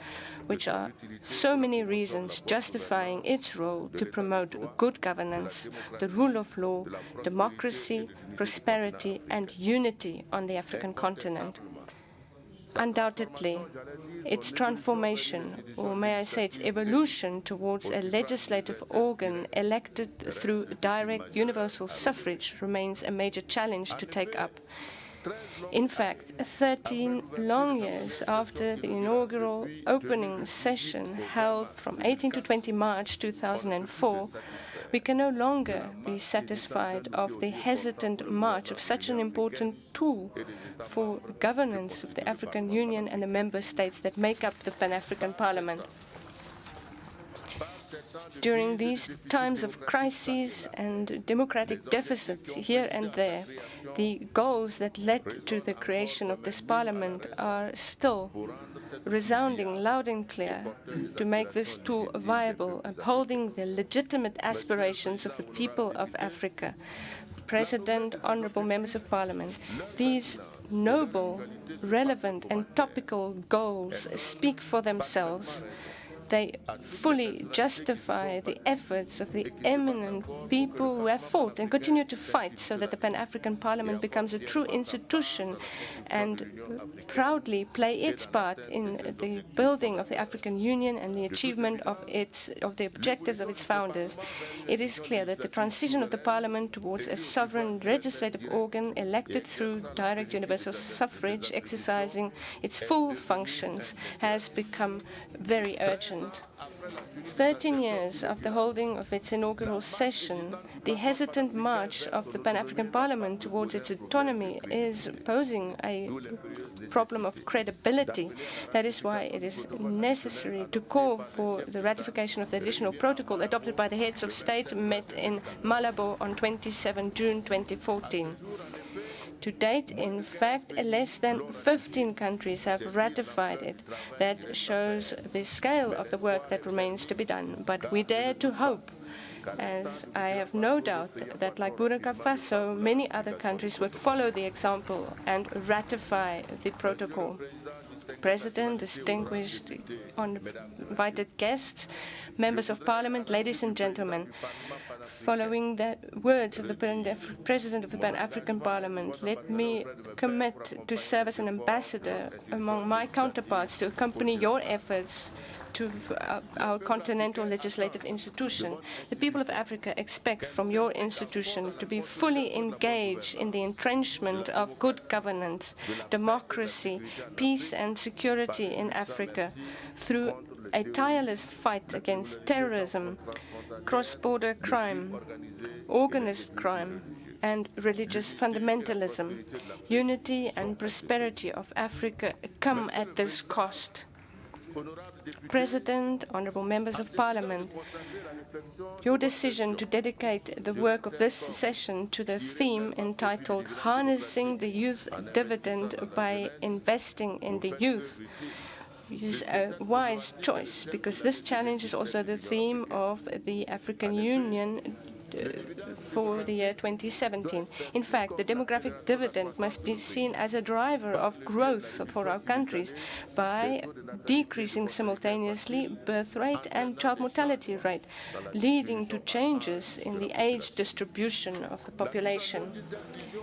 which are so many reasons justifying its role to promote good governance, the rule of law, democracy, prosperity, and unity on the African continent. Undoubtedly, its transformation, or may I say its evolution towards a legislative organ elected through direct universal suffrage remains a major challenge to take up. In fact, 13 long years after the inaugural opening session held from 18 to 20 March 2004, we can no longer be satisfied of the hesitant march of such an important tool for governance of the African Union and the member states that make up the Pan-African Parliament. During these times of crises and democratic deficits here and there, the goals that led to the creation of this parliament are still resounding loud and clear to make this tool viable, upholding the legitimate aspirations of the people of Africa. President, honorable members of parliament, these noble, relevant and topical goals speak for themselves. They fully justify the efforts of the eminent people who have fought and continue to fight so that the Pan-African Parliament becomes a true institution and proudly play its part in the building of the African Union and the achievement of the objectives of its founders. It is clear that the transition of the Parliament towards a sovereign legislative organ elected through direct universal suffrage, exercising its full functions, has become very urgent. 13 years after holding of its inaugural session, the hesitant march of the Pan-African Parliament towards its autonomy is posing a problem of credibility. That is why it is necessary to call for the ratification of the additional protocol adopted by the heads of state met in Malabo on 27 June 2014. To date, in fact, less than 15 countries have ratified it. That shows the scale of the work that remains to be done. But we dare to hope, as I have no doubt that, like Burkina Faso, many other countries will follow the example and ratify the protocol. President, distinguished invited guests, members of parliament, ladies and gentlemen, following the words of the President of the Pan-African Parliament, let me commit to serve as an ambassador among my counterparts to accompany your efforts to our continental legislative institution. The people of Africa expect from your institution to be fully engaged in the entrenchment of good governance, democracy, peace and security in Africa through a tireless fight against terrorism, cross-border crime, organized crime, and religious fundamentalism. Unity and prosperity of Africa come at this cost. President, honorable members of parliament, your decision to dedicate the work of this session to the theme entitled Harnessing the Youth Dividend by Investing in the Youth is a wise choice, because this challenge is also the theme of the African Union for the year 2017. In fact, the demographic dividend must be seen as a driver of growth for our countries by decreasing simultaneously birth rate and child mortality rate, leading to changes in the age distribution of the population.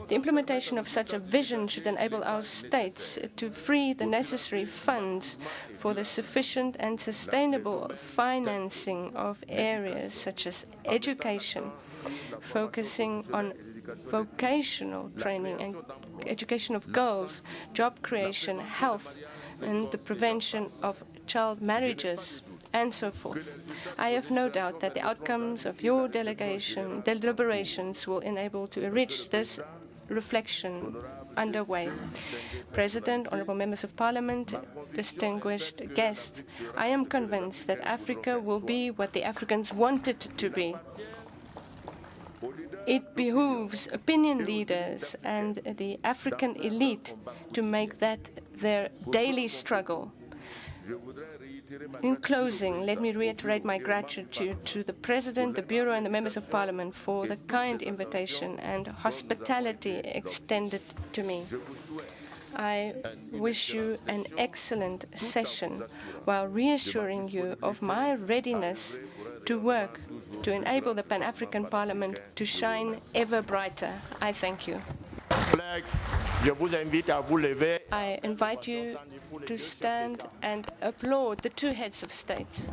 The implementation of such a vision should enable our states to free the necessary funds for the sufficient and sustainable financing of areas such as education, focusing on vocational training and education of girls, job creation, health, and the prevention of child marriages, and so forth. I have no doubt that the outcomes of your deliberations will enable to enrich this reflection underway. President, honorable members of parliament, distinguished guests, I am convinced that Africa will be what the Africans want it to be. It behooves opinion leaders and the African elite to make that their daily struggle. In closing, let me reiterate my gratitude to the President, the Bureau, and the members of Parliament for the kind invitation and hospitality extended to me. I wish you an excellent session while reassuring you of my readiness to work to enable the Pan-African Parliament to shine ever brighter. I thank you. I invite you to stand and applaud the two heads of state.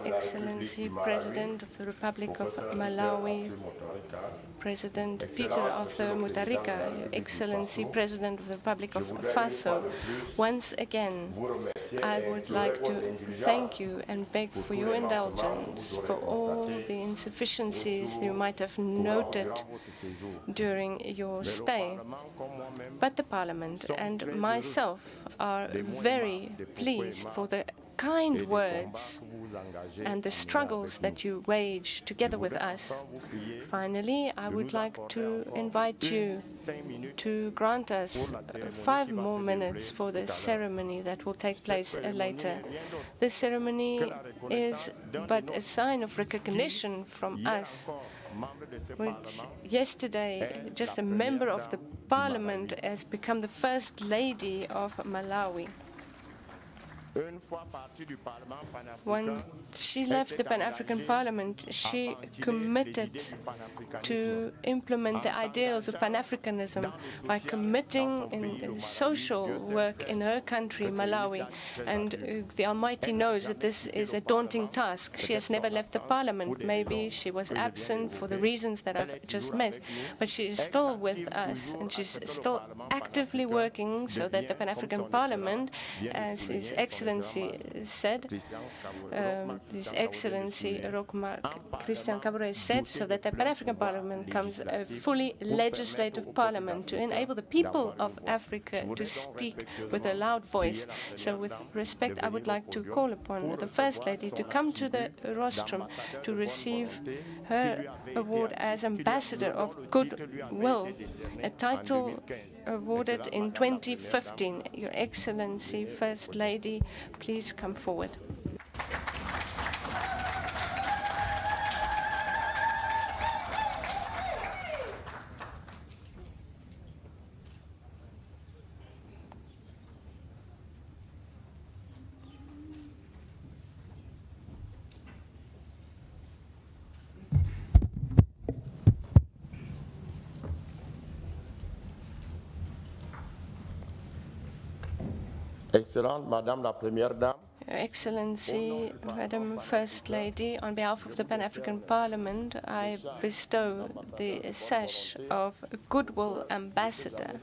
Excellency, President of the Republic of Malawi, President Peter of the Mutharika, Your Excellency, President of the Republic of Faso, once again, I would like to thank you and beg for your indulgence for all the insufficiencies you might have noted during your stay. But the Parliament and myself are very pleased for the kind words and the struggles that you wage together with us. Finally, I would like to invite you to grant us 5 more minutes for the ceremony that will take place later. This ceremony is but a sign of recognition from us, which yesterday just a member of the Parliament has become the First Lady of Malawi. When she left the Pan-African Parliament, she committed to implement the ideals of Pan-Africanism by committing in social work in her country, Malawi. And the Almighty knows that this is a daunting task. She has never left the Parliament. Maybe she was absent for the reasons that I've just met, but she is still with us, and she's still actively working so that the Pan-African Parliament, as His Excellency said, His Excellency Rockmark Christian Cabore said, so that the Pan-African Parliament becomes a fully legislative parliament to enable the people of Africa to speak with a loud voice. So with respect, I would like to call upon the First Lady to come to the rostrum to receive her award as Ambassador of Goodwill, a title awarded in 2015. Your Excellency, First Lady, please come forward. Excellente Madame la Première Dame, Your Excellency, Madam First Lady, on behalf of the Pan-African Parliament, I bestow the sash of Goodwill Ambassador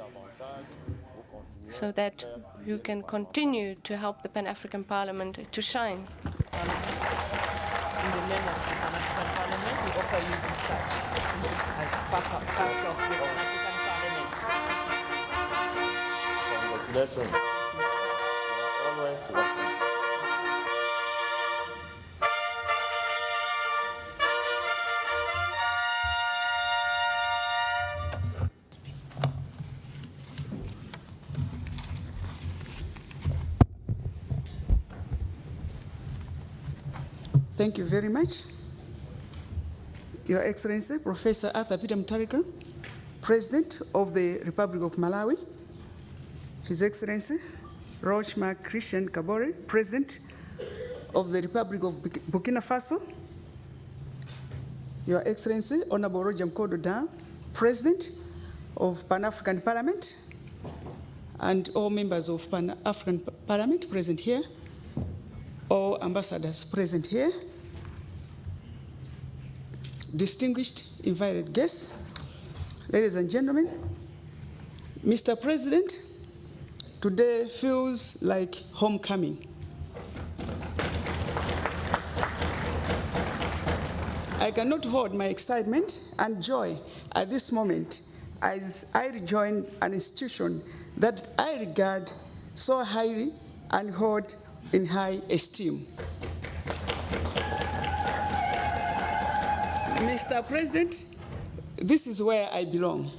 so that you can continue to help the Pan-African Parliament to shine. In the name of the Pan-African Parliament, we offer you this sash as part of the Pan-African Parliament. congratulations. You are always welcome. Thank you very much. Your Excellency, Professor Arthur Peter Mutharika, President of the Republic of Malawi, His Excellency, Rochmark Christian Kabore, President of the Republic of Burkina Faso, Your Excellency, Honorable Roger Mkodo, President of Pan-African Parliament, and all members of Pan-African Parliament present here, all ambassadors present here, distinguished invited guests, ladies and gentlemen, Mr. President, today feels like homecoming. I cannot hold my excitement and joy at this moment as I rejoin an institution that I regard so highly and hold in high esteem. Mr. President, this is where I belong.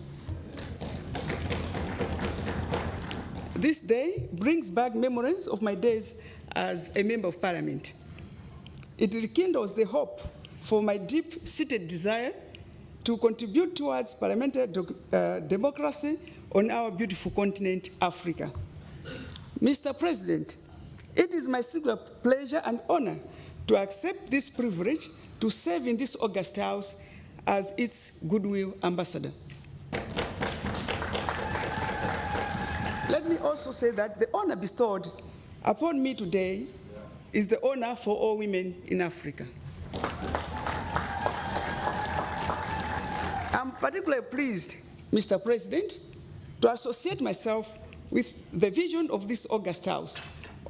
This day brings back memories of my days as a member of parliament. It rekindles the hope for my deep-seated desire to contribute towards parliamentary democracy on our beautiful continent, Africa. Mr. President, it is my singular pleasure and honor to accept this privilege to serve in this august house as its goodwill ambassador. Let me also say that the honor bestowed upon me today is the honor for all women in Africa. I'm particularly pleased, Mr. President, to associate myself with the vision of this august house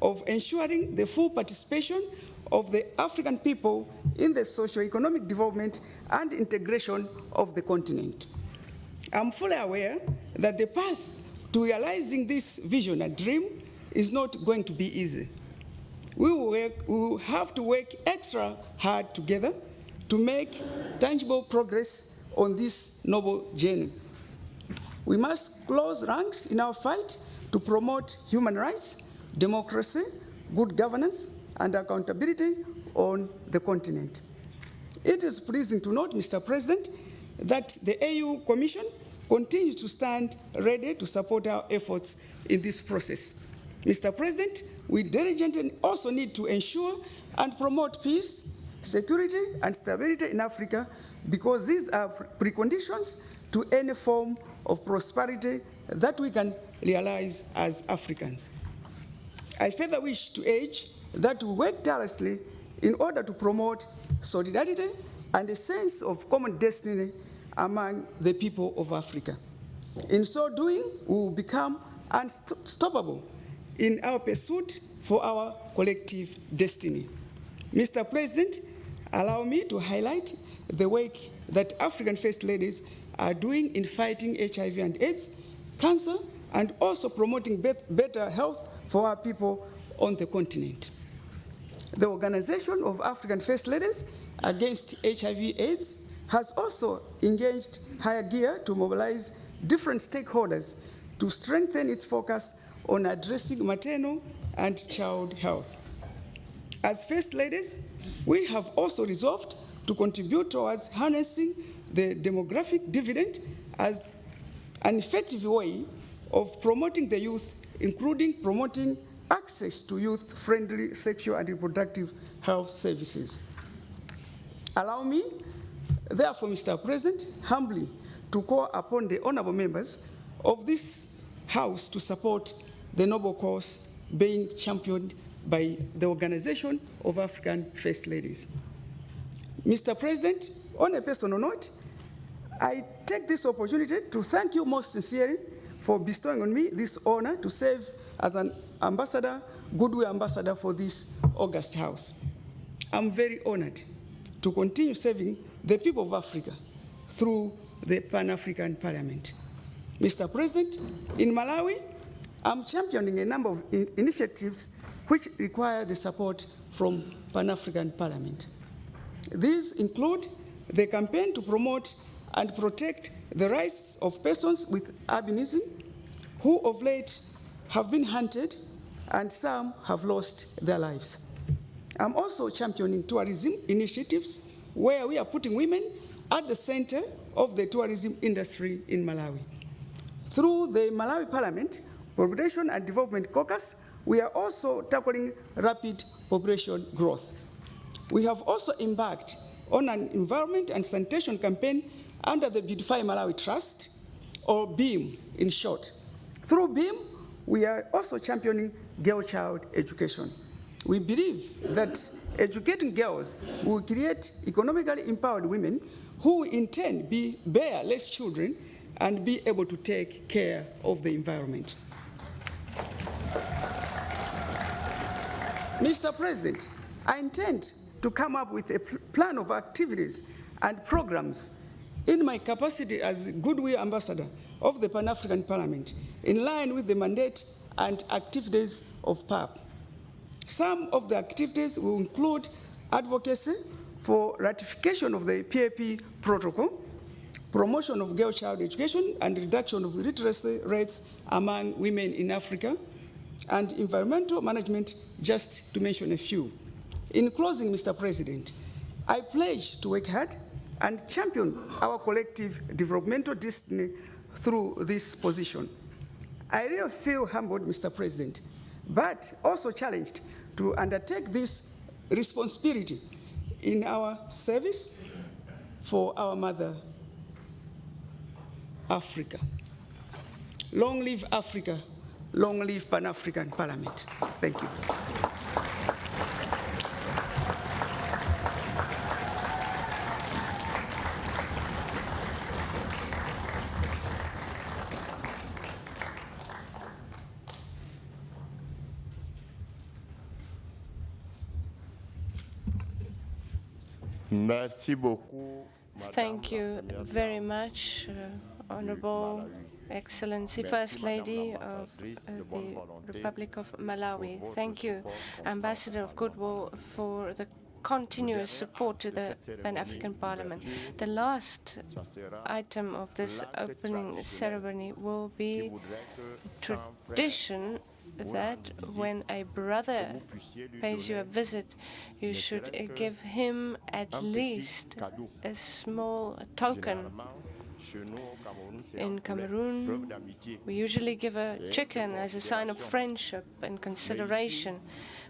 of ensuring the full participation of the African people in the socio-economic development and integration of the continent. I'm fully aware that the path to realizing this vision and dream is not going to be easy. We will have to work extra hard together to make tangible progress on this noble journey. We must close ranks in our fight to promote human rights, democracy, good governance, and accountability on the continent. It is pleasing to note, Mr. President, that the AU Commission continues to stand ready to support our efforts in this process. Mr. President, we diligently also need to ensure and promote peace, security, and stability in Africa, because these are preconditions to any form of prosperity that we can realize as Africans. I further wish to urge that we work tirelessly in order to promote solidarity and a sense of common destiny among the people of Africa. In so doing, we will become unstoppable in our pursuit for our collective destiny. Mr. President, allow me to highlight the work that African First Ladies are doing in fighting HIV and AIDS, cancer, and also promoting better health for our people on the continent. The Organization of African First Ladies Against HIV/AIDS has also engaged higher gear to mobilize different stakeholders to strengthen its focus on addressing maternal and child health. As First Ladies, we have also resolved to contribute towards harnessing the demographic dividend as an effective way of promoting the youth, including promoting access to youth-friendly sexual and reproductive health services. Allow me, therefore, Mr. President, humbly to call upon the honorable members of this House to support the noble cause being championed by the Organization of African First Ladies. Mr. President, on a personal note, I take this opportunity to thank you most sincerely for bestowing on me this honor to serve as an ambassador, goodwill ambassador for this august house. I'm very honored to continue serving the people of Africa through the Pan-African Parliament. Mr. President, in Malawi, I'm championing a number of initiatives which require the support from Pan-African Parliament. These include the campaign to promote and protect the rights of persons with albinism who of late have been hunted and some have lost their lives. I'm also championing tourism initiatives where we are putting women at the center of the tourism industry in Malawi. Through the Malawi Parliament Population and Development Caucus, we are also tackling rapid population growth. We have also embarked on an environment and sanitation campaign under the Beautify Malawi Trust, or BEAM in short. Through BEAM, we are also championing girl-child education. We believe that educating girls will create economically empowered women who will in turn bear less children and be able to take care of the environment. Mr. President, I intend to come up with a plan of activities and programs in my capacity as Goodwill Ambassador of the Pan-African Parliament, in line with the mandate and activities of PAP. Some of the activities will include advocacy for ratification of the PAP protocol, promotion of girl child education and reduction of literacy rates among women in Africa, and environmental management, just to mention a few. In closing, Mr. President, I pledge to work hard and champion our collective developmental destiny through this position. I really feel humbled, Mr. President, but also challenged to undertake this responsibility in our service for our mother, Africa. Long live Africa, long live Pan-African Parliament. Thank you. Merci beaucoup. Thank you very much, Honorable Excellency, First Lady of the Republic of Malawi. Thank you, Ambassador of Goodwill, for the continuous support to the Pan-African Parliament. The last item of this opening ceremony will be tradition that when a brother pays you a visit, you should give him at least a small token. In Cameroon, we usually give a chicken as a sign of friendship and consideration.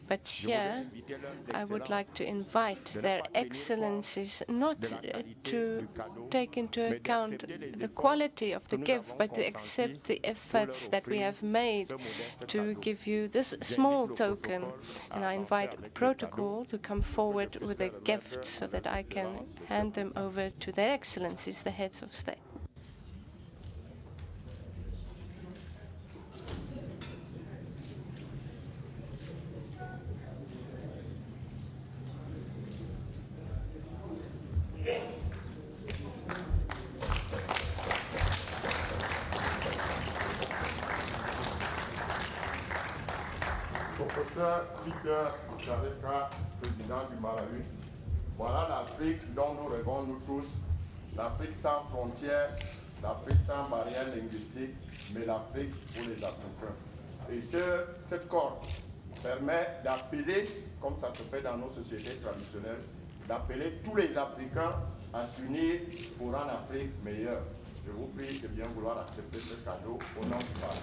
But here, I would like to invite their excellencies not to take into account the quality of the gift, but to accept the efforts that we have made to give you this small token. And I invite protocol to come forward with a gift so that I can hand them over to their excellencies, the heads of state. Professeur Victor Chareka, président du Malawi. Voilà l'Afrique dont nous rêvons nous tous. L'Afrique sans frontières, l'Afrique sans barrières linguistiques, mais l'Afrique pour les Africains. Et cette corde permet d'appeler, comme ça se fait dans nos sociétés traditionnelles, d'appeler tous les Africains à s'unir pour rendre l'Afrique meilleure. Je vous prie de bien vouloir accepter ce cadeau au nom du Parlement.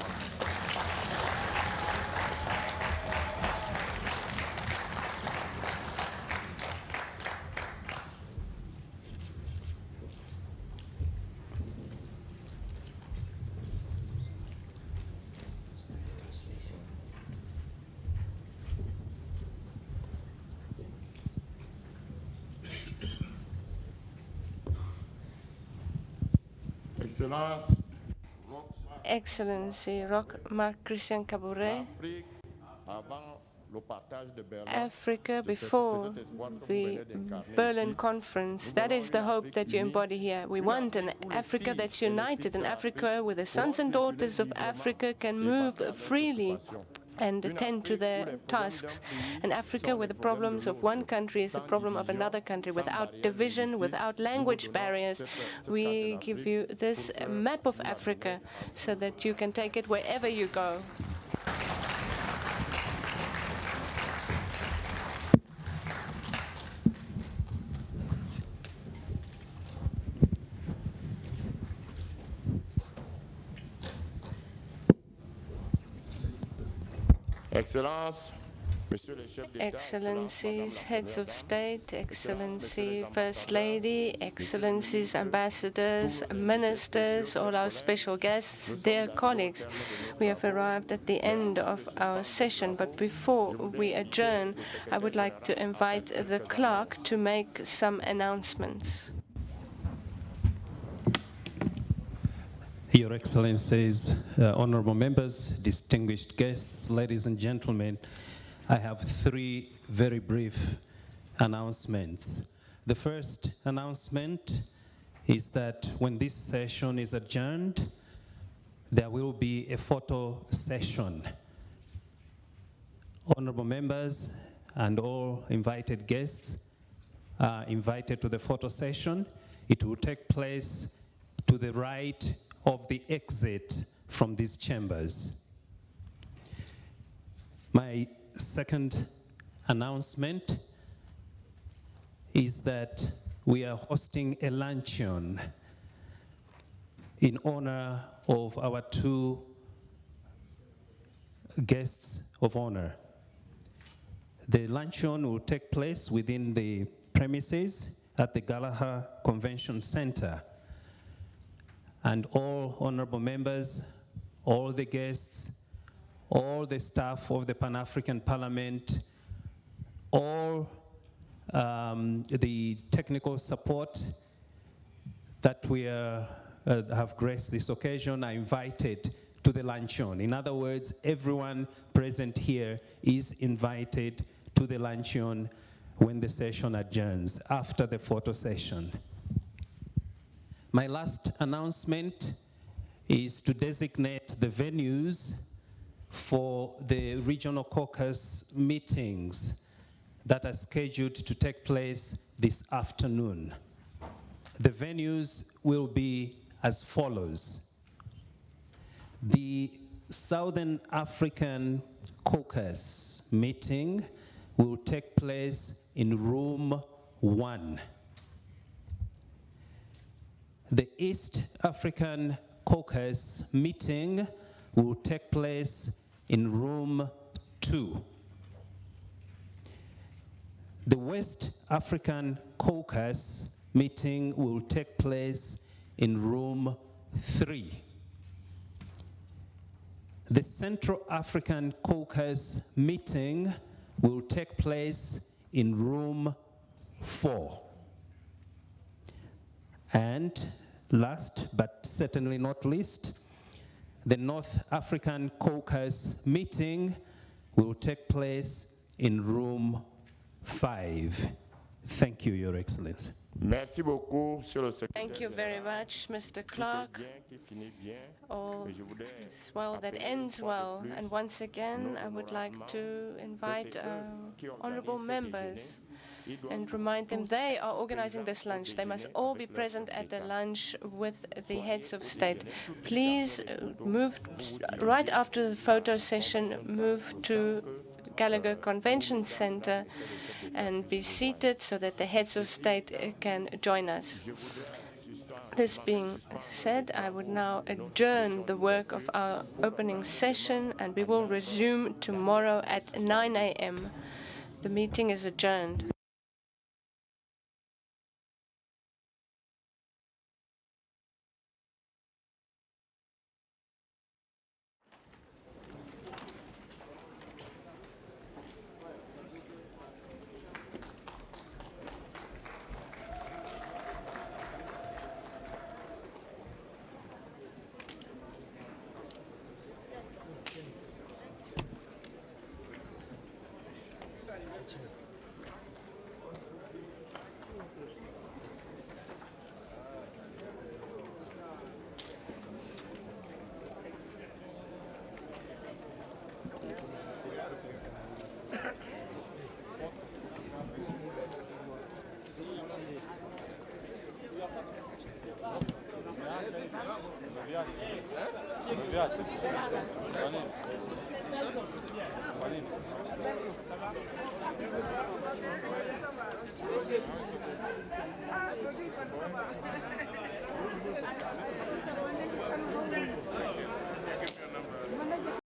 Excellency Marc Christian Kabore, Africa before the Berlin Conference. That is the hope that you embody here. We want an Africa that's united, an Africa where the sons and daughters of Africa can move freely and attend to their tasks. An Africa where the problems of one country is the problem of another country, without division, without language barriers. We give you this map of Africa so that you can take it wherever you go. Excellencies, heads of state, Excellency First Lady, Excellencies, ambassadors, ministers, all our special guests, dear colleagues, we have arrived at the end of our session, but before we adjourn, I would like to invite the clerk to make some announcements. Your Excellencies, honorable members, distinguished guests, ladies and gentlemen, I have three very brief announcements. The first announcement is that when this session is adjourned, there will be a photo session. Honorable members and all invited guests are invited to the photo session. It will take place to the right of the exit from these chambers. My second announcement is that we are hosting a luncheon in honor of our two guests of honor. The luncheon will take place within the premises at the Gallagher Convention Center. And all honorable members, all the guests, all the staff of the Pan-African Parliament, all the technical support that we have graced this occasion are invited to the luncheon. In other words, everyone present here is invited to the luncheon when the session adjourns, after the photo session. My last announcement is to designate the venues for the regional caucus meetings that are scheduled to take place this afternoon. The venues will be as follows. The Southern African Caucus meeting will take place in room 1. The East African Caucus meeting will take place in room 2. The West African Caucus meeting will take place in room 3. The Central African Caucus meeting will take place in room 4. And last, but certainly not least, the North African Caucus meeting will take place in room 5. Thank you, Your Excellency. Merci beaucoup, Monsieur le Secrétaire. Thank you very much, Mr. Clark. All is well that ends well. And once again, I would like to invite honorable members and remind them they are organizing this lunch. They must all be present at the lunch with the heads of state. Please move right after the photo session, move to Gallagher Convention Center and be seated so that the heads of state can join us. This being said, I would now adjourn the work of our opening session, and we will resume tomorrow at 9 a.m. The meeting is adjourned. Thank you.